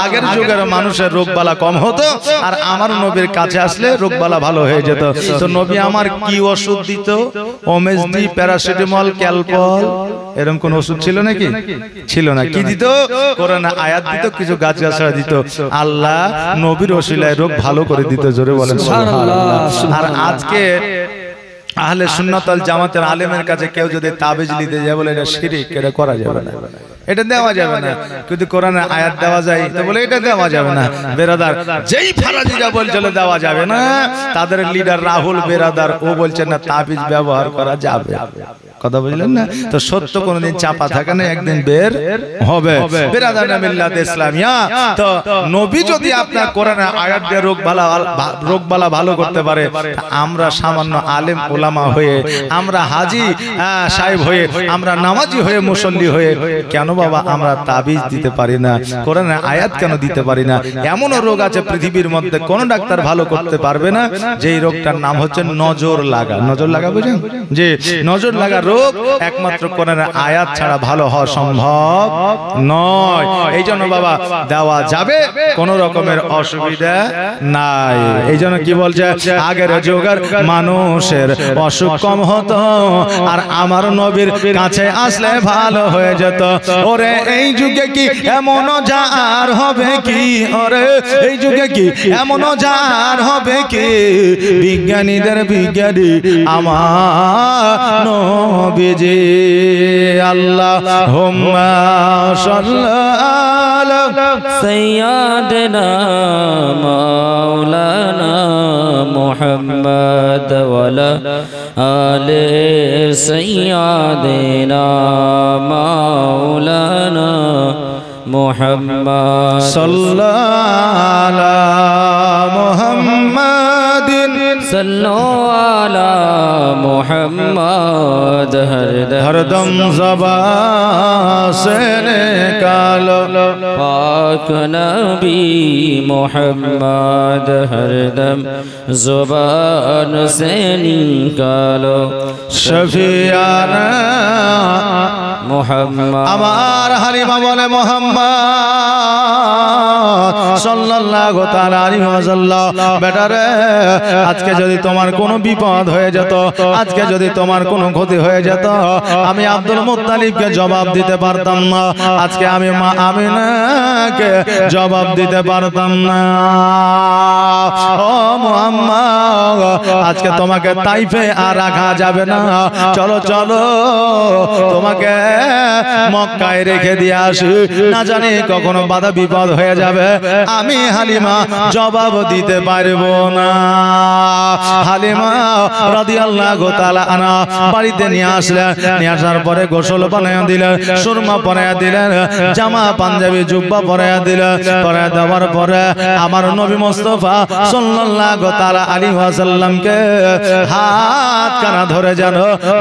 A: আগের যুগের মানুষের রোগবালা কম হতো, আর আমার নবীর কাছে আসলে রোগবালা ভালো হয়ে যেত। তো নবী আমার কি ওষুধ দিত? ওমেসডি, প্যারাসিটামল, ক্যালপল, এরকম কোন ওষুধ ছিল নাকি? ছিল না। কি দিত? কোরআনে আয়াত দিত, কিছু গাছগাছড়া দিত। আল্লাহ নবীর ওসিলায় রোগ ভালো করে দিত। জোরে বলেন সুবহানাল্লাহ। আর আজকে আহলে সুন্নাত ওয়াল জামাতের আলেমের কাছে কেউ যদি তাবিজ নিতে যায়, বলে এটা শিরক, এটা করা যাবে না, এটা দেওয়া যাবে না। কিন্তু কোরআনে আয়াত দেওয়া যায়, তো বলে এটা দেওয়া যাবে না। বেরাদার যেই ফারাজিরা বলছিল দেওয়া যাবে না, তাদের লিডার রাহুল বেরাদার ও বলছেন না তাবিজ ব্যবহার করা যাবে। কথা বুঝলেন না? তো সত্য কোনদিন চাপা থাকে না, একদিন বের হবে। বেরাদার মিল্লাত ইসলামিয়া, তো নবী যদি আপনার কোরআনে আয়াত দিয়ে রোগবালা ভালো করতে পারে, আমরা সামান্য আলেম ওলামা হয়ে, আমরা হাজি সাহেব হয়ে, আমরা নামাজি হয়ে, মুসল্লি হয়ে কেন বাবা আমরা তাবিজ দিতে পারি না? কোরআনে আয়াত কেন দিতে পারি না? এমনও রোগ আছে পৃথিবীর মধ্যে কোন ডাক্তার ভালো করতে পারবে না, যেই রোগটার নাম হচ্ছে নজর লাগা। নজর লাগা বুঝেন? যে নজর লাগা রোগ একমাত্র কোরআনে আয়াত ছাড়া ভালো হওয়া সম্ভব নয়। এই জন্য বাবা দেওয়া যাবে, কোন রকমের অসুবিধা নাই। এই জন্য কি বলছে, আগের যুগের মানুষের অসুখ কম হতো, আর আমার নবীর কাছে আসলে ভালো হয়ে যেত। ওরে এই যুগে কি এমন জার হবে কি? ওরে এই যুগে কি এমন জার হবে কি? বিজ্ঞানীদের বিজ্ঞানী আমার নবীজি। আল্লাহুম্মা সাল্লি আলা
B: সাইয়্যিদিনা মাওলানা মুহাম্মদ ওয়া আলা আলি সাইয়্যিদিনা মাওলানা মুহাম্মদ
A: সাল্লাল্লাহু আলা মুহাম্মাদিন
B: सल्लो अला मुहम्मद
A: हरदम ज़बान से निकालो
B: पाक नबी मुहम्मद हरदम ज़ुबान से निकालो
A: शफियाना
B: मुहम्मद
A: अमार हरिमा बोले मोहम्मद সাল্লাল্লাহু তাআলা আলাইহি ওয়াসাল্লাম, বেটা রে আজকে যদি তোমার কোনো বিপদ হয়ে যেত, আজকে যদি তোমার কোনো ক্ষতি হয়ে যেত, আমি আব্দুল মুত্তালিবকে জবাব দিতে পারতাম না, আজকে আমি মা আমিনাকে জবাব দিতে পারতাম না। ও মুহাম্মদ, আজকে তোমাকে তাইফে আর রাখা যাবে না, চলো চলো তোমাকে মক্কায় রেখে দিয়ে আসি, না জানি কখনো বাধা বিপদ হয়ে যাবে, আমি হালিমা জবাব দিতে পারবো না। হালিমা রাদিয়াল্লাহু তাআলা আনহা বাড়িতে নিয়ে আসলেন, নিয়ে আসার পরে গোসল বানায়া দিলেন, সুরমা পরায়া দিলেন, জামা পাঞ্জাবি জুব্বা পরায়া দিলেন, পরায়া দেওয়ার পরে আমার নবী মুস্তাফা সাল্লাল্লাহু তাআলা আলাইহি ওয়াসাল্লামকে হাত কানা ধরে যেন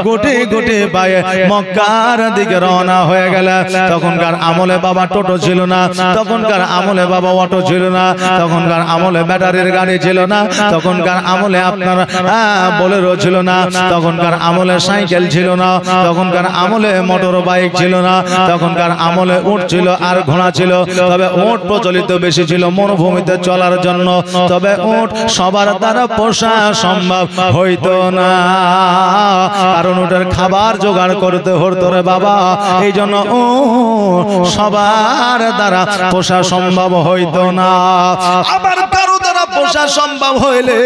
A: গুটি গুটি পায়ে মক্কার দিকে রওনা হয়ে গেল। তখনকার আমলে বাবা টোটো ছিল না, তখনকার আমলে বাবা অটো ছিল না, তখনকার আমলে ব্যাটারির গাড়ি ছিল না, তখনকার আমলে আপনার বোলেরো ছিল না, তখনকার আমলে সাইকেল ছিল না, তখনকার আমলে মোটর বাইক ছিল না, তখনকার আমলে উট ছিল আর ঘোড়া ছিল। তবে উট প্রচলিত বেশি ছিল মরুভূমিতে চলার জন্য, তবে উট সবার দ্বারা পোষা সম্ভব হইতো না, কারণ উটের খাবার জোগাড় করতে হতো রে বাবা, এই জন্য সবার দ্বারা পোষা সম্ভব হইতো না। আবার কারো দ্বারা পোষা সম্ভব হইলে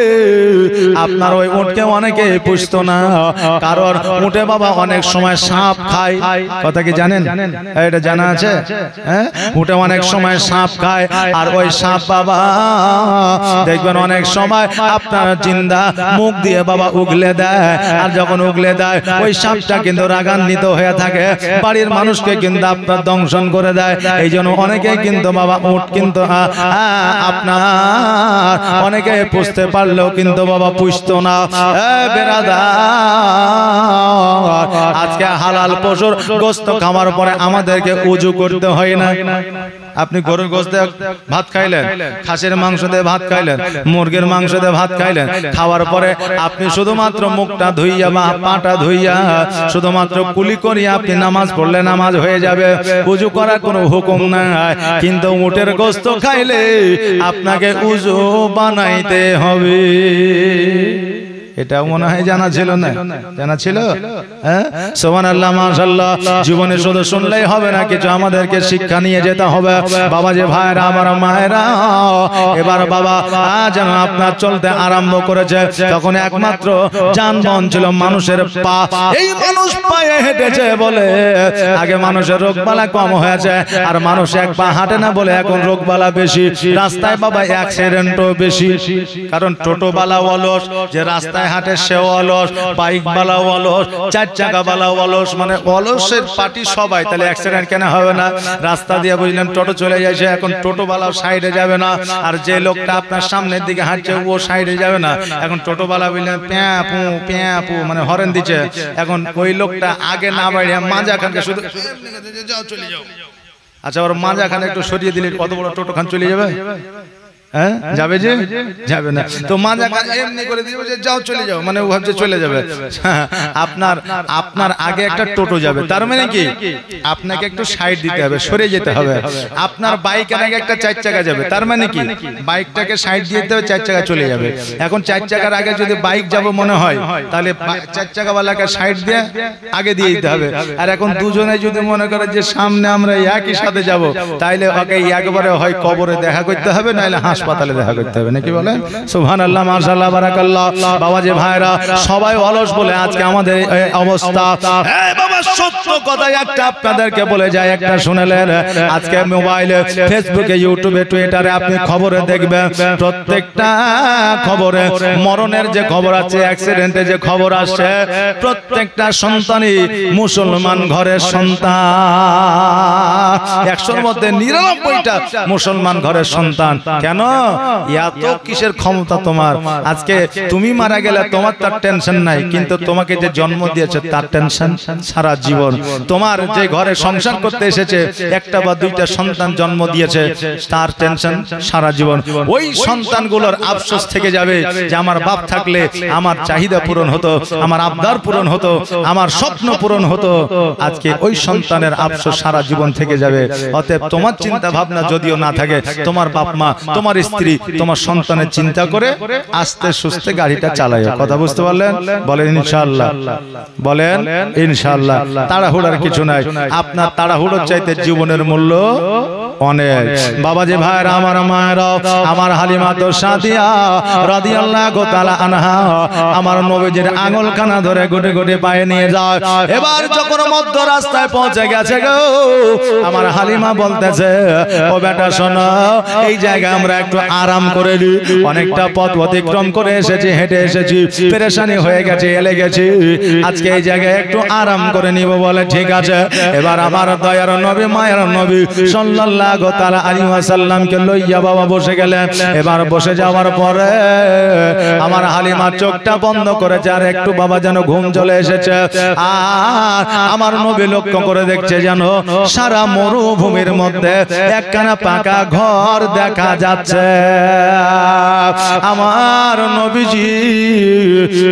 A: আপনার ওই উটকে অনেকে পুষতো না, কারণ উটে বাবা অনেক সময় সাপ খায়, কথা কি জানেন? এটা জানা আছে? হ্যাঁ, উটে অনেক সময় সাপ খায়, আর ওই সাপ বাবা দেখবেন অনেক সময় আপনার জিন্দা মুখ দিয়ে বাবা উগলে দেয়, আর যখন উগলে দেয় ওই সাপটা কিন্তু রাগান্বিত হয়ে থাকে, বাড়ির মানুষকে কিন্তু আপনার দংশন করে দেয়। এই জন্য অনেকে কিন্তু বাবা উট কিন্তু আপনার অনেকে পুষতে পারলেও কিন্তু বাবা পুষতো না। আজকে হালাল পশুর গোশত খাওয়ার পরে আমাদেরকে উজু করতে হয় না। আপনি গরুর গোশত ভাত খাইলেন, খাসির মাংস দিয়ে ভাত খাইলেন, মুরগির মাংস দিয়ে ভাত খাইলেন, খাওয়ার পরে আপনি শুধুমাত্র মুখটা ধুইয়া বা পাটা ধুইয়া শুধুমাত্র কুলি করিয়া আপনি নামাজ পড়লে নামাজ হয়ে যাবে, উজু করার কোনো হুকুম নাই। কিন্তু উটের গোশত খাইলে আপনাকে উজু বানাইতে হবে। এটাও মনে হয় জানা ছিল না? জানা ছিল? হ্যাঁ, সুবহানাল্লাহ, মাশাআল্লাহ। জীবনে শুধু শুনলেই হবে না, কিছু আমাদেরকে শিক্ষা নিয়ে যেতে হবে। বাবা যে ভাইরা আমার মায়েরা, এবার বাবা যেন আপনার চলতে আরম্ভ করেছে, তখন একমাত্র যানবাহন ছিল মানুষের পা। এই মানুষ পায়ে হেঁটেছে বলে আগে মানুষের রোগবালা কম হয়েছে, আর মানুষ এক পা হাঁটে না বলে এখন রোগবালা বেশি। রাস্তায় বাবা অ্যাক্সিডেন্টও বেশি, কারণ টোটোবালা অলস, যে রাস্তায় হাঁটে সেও অলস, বাইক বালা অলস, চার চাকা বালা অলস, মানে অলসের পার্টি সবাই। তাহলে অ্যাক্সিডেন্ট কেন হবে না? রাস্তা দিয়ে বুঝলেন টোটো চলে যাচ্ছে, এখন টোটো বালাও সাইডে যাবে না, আর যে লোকটা আপনার সামনের দিকে হাঁটছে ও সাইডে যাবে না। এখন টোটো বালা বুঝলেন প্যাঁপু মানে হরেন দিচ্ছে, এখন ওই লোকটা আগে না বাড়িয়ে মাঝাখানকে শুধু যাও চলে যাও। আচ্ছা, ওর মাঝাখানে একটু সরিয়ে দিলে কত বড় টোটো খান চলে যাবে? হ্যাঁ, যাবে যে যাবে না। তো মাঝাখানে এমনি করে দিবে যে যাও চলে যাও, মানে ও ভাবছে চলে যাবে। আপনার আগে একটা টোটো যাবে, তার মানে কি আপনাকে একটু সাইড দিতে হবে, সরে যেতে হবে। আপনার বাইক আগে একটা চার চাকা যাবে, তার মানে কি বাইকটাকে সাইড দিয়ে দিতে হবে, চার চাকা চলে যাবে। এখন চার চাকার আগে যদি বাইক যাবো মনে হয়, তাহলে চার চাকাওয়ালাকে সাইড দিয়ে আগে দিয়ে দিতে হবে। আর এখন দুজনে যদি মনে করে যে সামনে আমরা একই সাথে যাব, তাইলে ওকে একবারে হয় কবরে দেখা করতে হবে, নাহলে হাসপাতালে দেখা করতে হবে, নাকি বলেন? সুবহানাল্লাহ, মাশাআল্লাহ, বারাকাল্লাহ। বাবা যে ভাইরা সবাই অলস বলে আজকে আমাদের এই অবস্থা। এই বাবা সত্য কথা একটা আপনাদেরকে বলে যায়, একটা শুনলেন? আজকে মোবাইলে, ফেসবুকে, ইউটিউবে, টুইটারে আপনি খবরে দেখবেন, প্রত্যেকটা খবরে মরণের যে খবর আছে, অ্যাক্সিডেন্টে যে খবর আসছে, প্রত্যেকটা সন্তানই মুসলমান ঘরের সন্তান। 100-র মধ্যে 99টা মুসলমান ঘরের সন্তান। কেন? এত কিসের ক্ষমতা তোমার? আজকে তুমি মারা গেলে তোমার তার টেনশন নাই, কিন্তু তোমাকে যে জন্ম দিয়েছে তার টেনশন সারা জীবন। তোমার যে ঘরে সংসার করতে এসেছে, একটা বা দুইটা সন্তান জন্ম দিয়েছে, তার টেনশন সারা জীবন। ওই সন্তানগুলোর আফসোস থেকে যাবে যে আমার বাপ থাকলে আমার চাহিদা পূরণ হতো, আমার আবদার পূরণ হতো, আমার স্বপ্ন পূরণ হতো। আজকে ওই সন্তানের আফসোস সারা জীবন থেকে যাবে। অতএব তোমার চিন্তা ভাবনা যদিও না থাকে, তোমার বাপ মা, তোমার স্ত্রী, তোমার সন্তানের চিন্তা করে আস্তে সুস্তে গাড়িটা চালায়। কথা বুঝতে পারলেন? বলেন ইনশাআল্লাহ, বলেন ইনশাআল্লাহ। তাড়াহুড়ার কিছু নাই। আপনার তাড়াহুড়োর চাইতে জীবনের মূল্য অনেক। বাবাজি ভাইরা, আমার মায়েরা, আমার হালিমা তো সাদিয়া রাদিয়াল্লাহু তাআলা আনহা আমার নবীজির আঙুলখানা ধরে গুটে গুটে পায়ে নিয়ে যায়। এবার যখন মধ্য রাস্তায় পৌঁছে গেছে গো, আমার হালিমা বলতেছে, ও বেটা শোনো, এই জায়গায় আমরা একটু আরাম করে নিই। অনেকটা পথ অতিক্রম করে এসেছি, হেঁটে এসেছি, পেরেশানি হয়ে গেছে, এলে গেছি, আজকে এই জায়গায় একটু আরাম করে নিব। বলে ঠিক আছে। এবার আমার দয়ার নবী, মায়ের নবী সাল্লাল্লাহু তাআলা আলাইহি ওয়াসাল্লামকে লইয়া বাবা বসে গেলেন। এবার বসে যাওয়ার পরে আমার হালিমা চোখটা বন্ধ করেছে, আর একটু বাবা যেন ঘুম চলে এসেছে। আর আমার নবী লক্ষ্য করে দেখছে যেন সারা মরুভূমির মধ্যে একখানা পাকা ঘর দেখা যাচ্ছে। আমার নবীজি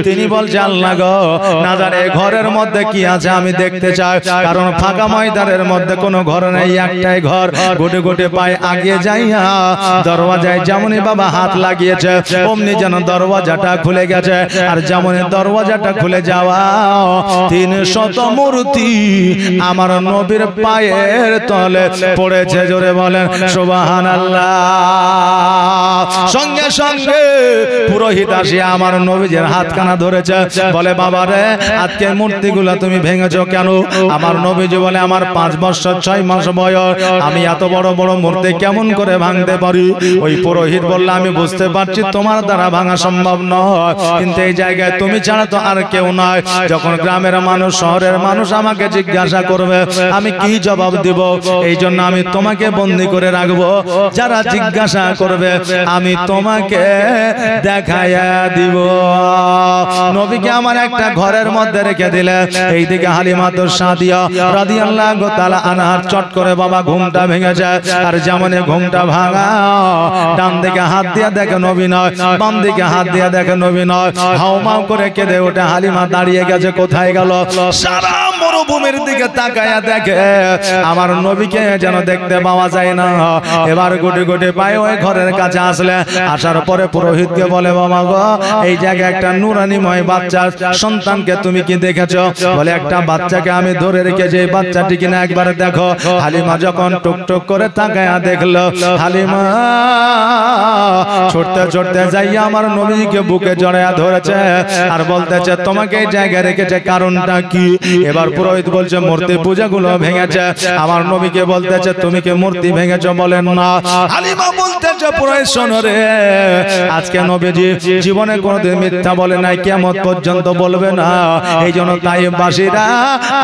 A: তিনি বলছে, আল্লাহ গো, না জানে ঘরের মধ্যে কি আছে আমি দেখতে চাই, কারণ ফাঁকা ময়দানের মধ্যে কোনো ঘর নেই, একটাই ঘর। গুটে গুটে পায়ে আগিয়ে যাইয়া দরওয়াজায় যেমনই বাবা হাত লাগিয়েছে, অমনি যেন দরওয়াজাটা খুলে গেছে। আর যেমনই দরওয়াজাটা খুলে যাওয়া, 300 মূর্তি আমার নবীর পায়ের তলে পড়েছে। জোরে বলেন সুবহানাল্লাহ। সঙ্গে সঙ্গে পুরোহিত আসিয়া আমার নবীজির হাতখানা ধরেছে, বলে, বাবা রে, আজকে মূর্তিগুলা তুমি ভেঙেছো কেন? আমার নবীজি বলে, আমার 5 বছর 6 মাস বয়স, আমি এত বড় বড় মূর্তি কেমন করে ভাঙতে পারি? ওই পুরোহিত বলল, আমি বুঝতে পারছি তোমার দ্বারা ভাঙা সম্ভব নয়, কিন্তু এই জায়গায় তুমি ছাড়া তো আর কেউ নয়। যখন গ্রামের মানুষ, শহরের মানুষ আমাকে জিজ্ঞাসা করবে, আমি কি জবাব দিব? এই জন্য আমি তোমাকে বন্দী করে রাখবো। যারা জিজ্ঞাসা করবে আমি তোমাকে দেখাইয়া দিব। নবীকে আমার একটা ঘরের মধ্যে রেখে দিলে, এইদিকে হালিমা তো সাদিয়া রাদিয়াল্লাহু তাআলা আনহার চট করে বাবা ঘুমটা ভেঙে যায়। আর যেমন ঘুমটা ভাঙা, ডান দিকে হাত দিয়ে দেখে নবী নয়, বাম দিকে হাত দিয়ে দেখে নবী নয়। হাউমাউ করে কেঁদে ওঠে। হালিমা দাঁড়িয়ে গেছে, কোথায় গেল? সারা মরুভূমির দিকে তাকায়া দেখে আমার নবীকে যেন দেখতে পাওয়া যায় না। এবার গুটি গুটি পায়ে ওই ঘরের কাছে আসলে, আসার পরে পুরোহিতকে বলে, বাবা গো, এই জায়গায় একটা নুরানিময় বাচ্চা সন্তানকে তুমি কি দেখেছো? বলে, একটা বাচ্চাকে আমি ধরে রেখেছি, এই বাচ্চাটি কিনা একবার দেখো। হালিমা যখন টুকটুক করে তাকায়া দেখলো, হালিমা ছুটতে ছুটতে যাইয়া আমার নবীকে বুকে জড়ায়া ধরেছে আর বলতেছে, তোমাকে এই জায়গায় রেখেছে কারণটা কি? এবার পুরোহিত বলছে, মূর্তি পূজাগুলো ভেঙেছে। আমার নবীকে বলতেছে, তুমি কি মূর্তি ভেঙেছো? বলেন না। হালিমা বলতেছে, পুরোহিত শোনো রে, আজকে নবীজি জীবনে কোনোদিন মিথ্যা বলে নাই, কিয়ামত পর্যন্ত বলবে না। এই জন্য তাইফবাসীরা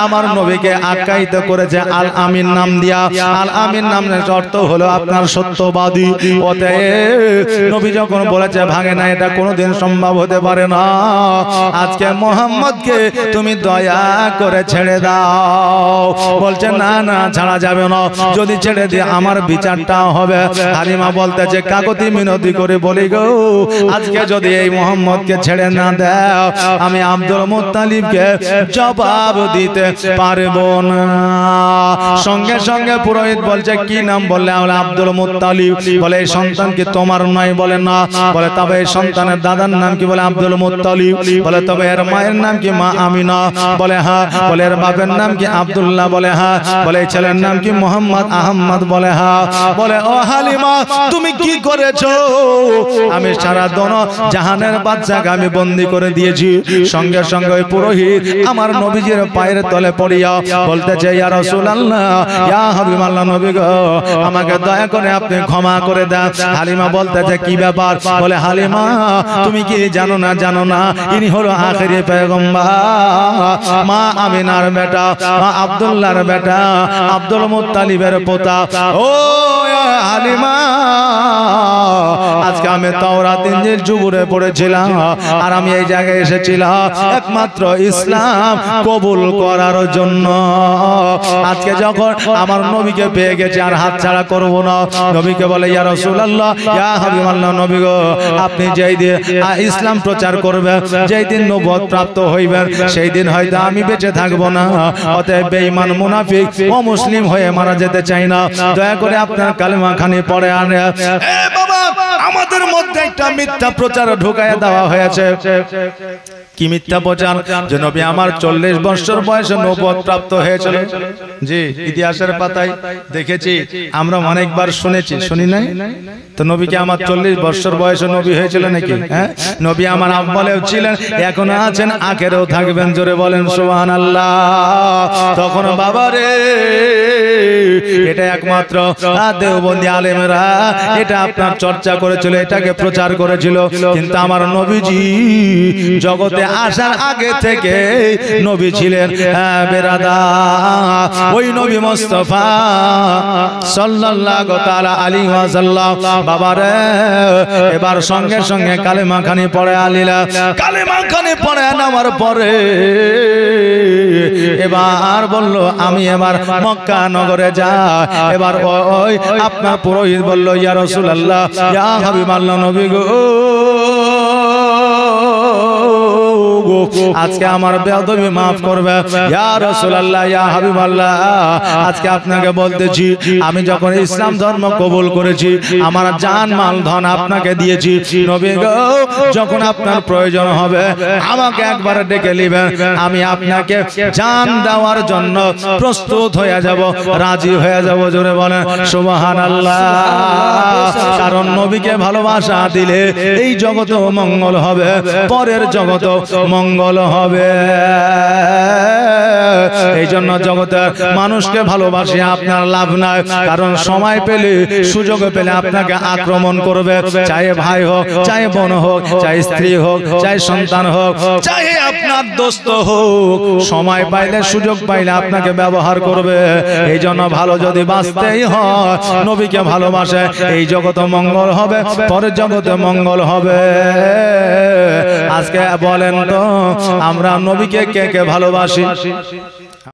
A: আমার নবীকে আখ্যায়িত করেছে আল আমিন নাম দিয়া। আল আমিন নামের অর্থ হলো আপনার সত্যবাদী। অতএব নবী যখন বলেছে ভাঙে না, এটা কোনোদিন সম্ভব হতে পারে না। আজকে মোহাম্মদকে তুমি দয়া করে ছেড়ে দাও। বলছে, না না, ছাড়া যাবে না, যদি ছেড়ে দিয়ে আমার বিচারটা হবে। হালিমা বলতেছে, কাকতি মিনতি করে বলি গো, আজকে যদি এই মোহাম্মদকে ছেড়ে না দাও, আমি আব্দুল মুত্তালিবকে জবাব দিতে পারবো না। সঙ্গে সঙ্গে পুরোহিত বলছে, কি নাম? বললে, আব্দুল মুত্তালিব। বলে, এই সন্তান কি তোমার নয়? বলে, না। বলে, তবে এই সন্তানের দাদার নাম কি? বলে, আব্দুল মুত্তালিব। বলে, তবে এর মায়ের নাম কি? মা আমিনা। বলে, হ্যাঁ। বলে, এর বাপের নাম কি? আব্দুল্লাহ। বলে, হ্যাঁ। বলে, এই ছেলের নাম কি? মোহাম্মদ আহমদ। বলে, হ্যাঁ। বলে, ও হালিমা, তুমি কি করেছো? আমি সারা দোনো জাহানের বাচ্চাকে আমি বন্দী করে দিয়েছি। সঙ্গে সঙ্গে ওই পুরোহিত আমার নবীজির পায়ের তলে পড়িয়া বলতেছে, ইয়া রাসূলুল্লাহ, ইয়া হাবিবাল্লাহ, নবী গো, আমাকে দয়া করে আপনি ক্ষমা করে দেন। হালিমা বলতেছে, কি ব্যাপার? বলে, হালিমা, তুমি কি জানো না? জানো না, ইনি হলো আখেরি পয়গম্বর, মা আমিনার বেটা, মা আব্দুল্লাহর বেটা, আব্দুল মুত্তালিবের পোতা। ও হালিমা আজকে আমি তাওরাত ইনজিল জুবুরে পড়েছিলাম আর আমি এই জায়গায় এসেছিলাম একমাত্র ইসলাম কবুল করার জন্য। আজকে যখন আমার নবীকে পেয়ে গেছে আর হাত ছাড়া করব না। নবীকে বলে ইয়া রাসূলুল্লাহ ইয়া হাবিবাল্লাহ, নবী গো আপনি যেই দিন ইসলাম প্রচার করবেন, যেই দিন নবুয়ত প্রাপ্ত হইবেন, সেই দিন হয়তো আমি বেঁচে থাকবো না। অতএব বেঈমান মুনাফিক ও মুসলিম হয়ে মারা যেতে চাই না। দয়া করে আপনার কালেমা খানি পড়ে আনে। এ বাবা, আমাদের মধ্যে একটা মিথ্যা প্রচার ঢুকাইয়া দেওয়া হয়েছে। কি মিথ্যা প্রচার? যে নবী আমার 40 বছর বয়সে নবুয়ত প্রাপ্ত হয়েছিল। জি, ইতিহাসের পাতায় দেখেছি, আমরা অনেকবার শুনেছি, শুনি নাই তো? নবীকে আমার 40 বছর বয়সে নবী হয়েছিল নাকি? হ্যাঁ, নবী আমার আব্বালেও ছিলেন, এখনো আছেন, আখেরেও থাকবেন। জোরে বলেন সুবহানাল্লাহ। তখন বাবা রে, এটা একমাত্র দেওবন্দি আলেমরা এটা আপনার চর্চা করেছিল, এটাকে প্রচার করেছিল। কিন্তু আমার নবীজি জগতে আসার আগে থেকে নবী ছিলেন বেরাদার, ওই নবী মুস্তাফা সাল্লাল্লাহু তাআলা আলাইহি ওয়াসাল্লাম। বাবারে এবার সঙ্গে সঙ্গে কালেমা খানি পড়ে আলিলা। কালেমা খানি পড়ে নেওয়ার পরে এবার বলল আমি এবার মক্কা নগরে যাই। এবার ওই আপনার পুরোহিত বলল ইয়া রাসূলুল্লাহ ইয়া হাবিবাল্লাহ, নবী গো আজকে আমার বেয়াদবি মাফ করবে। ইয়া রাসূলুল্লাহ ইয়া হাবিবাল্লাহ, আজকে আপনাকে বলতেছি আমি যখন ইসলাম ধর্ম কবুল করেছি আমার জান মাল ধন আপনাকে দিয়েছি। নবী গো যখন আপনার প্রয়োজন হবে আমাকে একবার ডেকে নেবেন, আমি আপনাকে জান দেওয়ার জন্য প্রস্তুত হয়ে যাব, রাজি হয়ে যাব। জোরে বলেন সুবহানাল্লাহ। কারণ নবীকে ভালোবাসা দিলে এই জগতেও মঙ্গল হবে, পরের জগতেও মঙ্গল হবে। এই জন্য জগতের মানুষকে ভালোবাসি আপনার লাভ নাই। কারণ সময় পেলে সুযোগ পেলে আপনাকে আক্রমণ করবে, চাই ভাই হোক, চাই বোন হোক, চাই স্ত্রী হোক, চাই সন্তান হোক, চাই আপনার দোস্ত হোক, সময় পাইলে সুযোগ পাইলে আপনাকে ব্যবহার করবে। এই জন্য ভালো যদি বাঁচতেই হয় নবীকে ভালোবাসে, এই জগতে মঙ্গল হবে, পরের জগতে মঙ্গল হবে। আজকে বলেন তো আমরা নবীকে কে কে ভালোবাসি?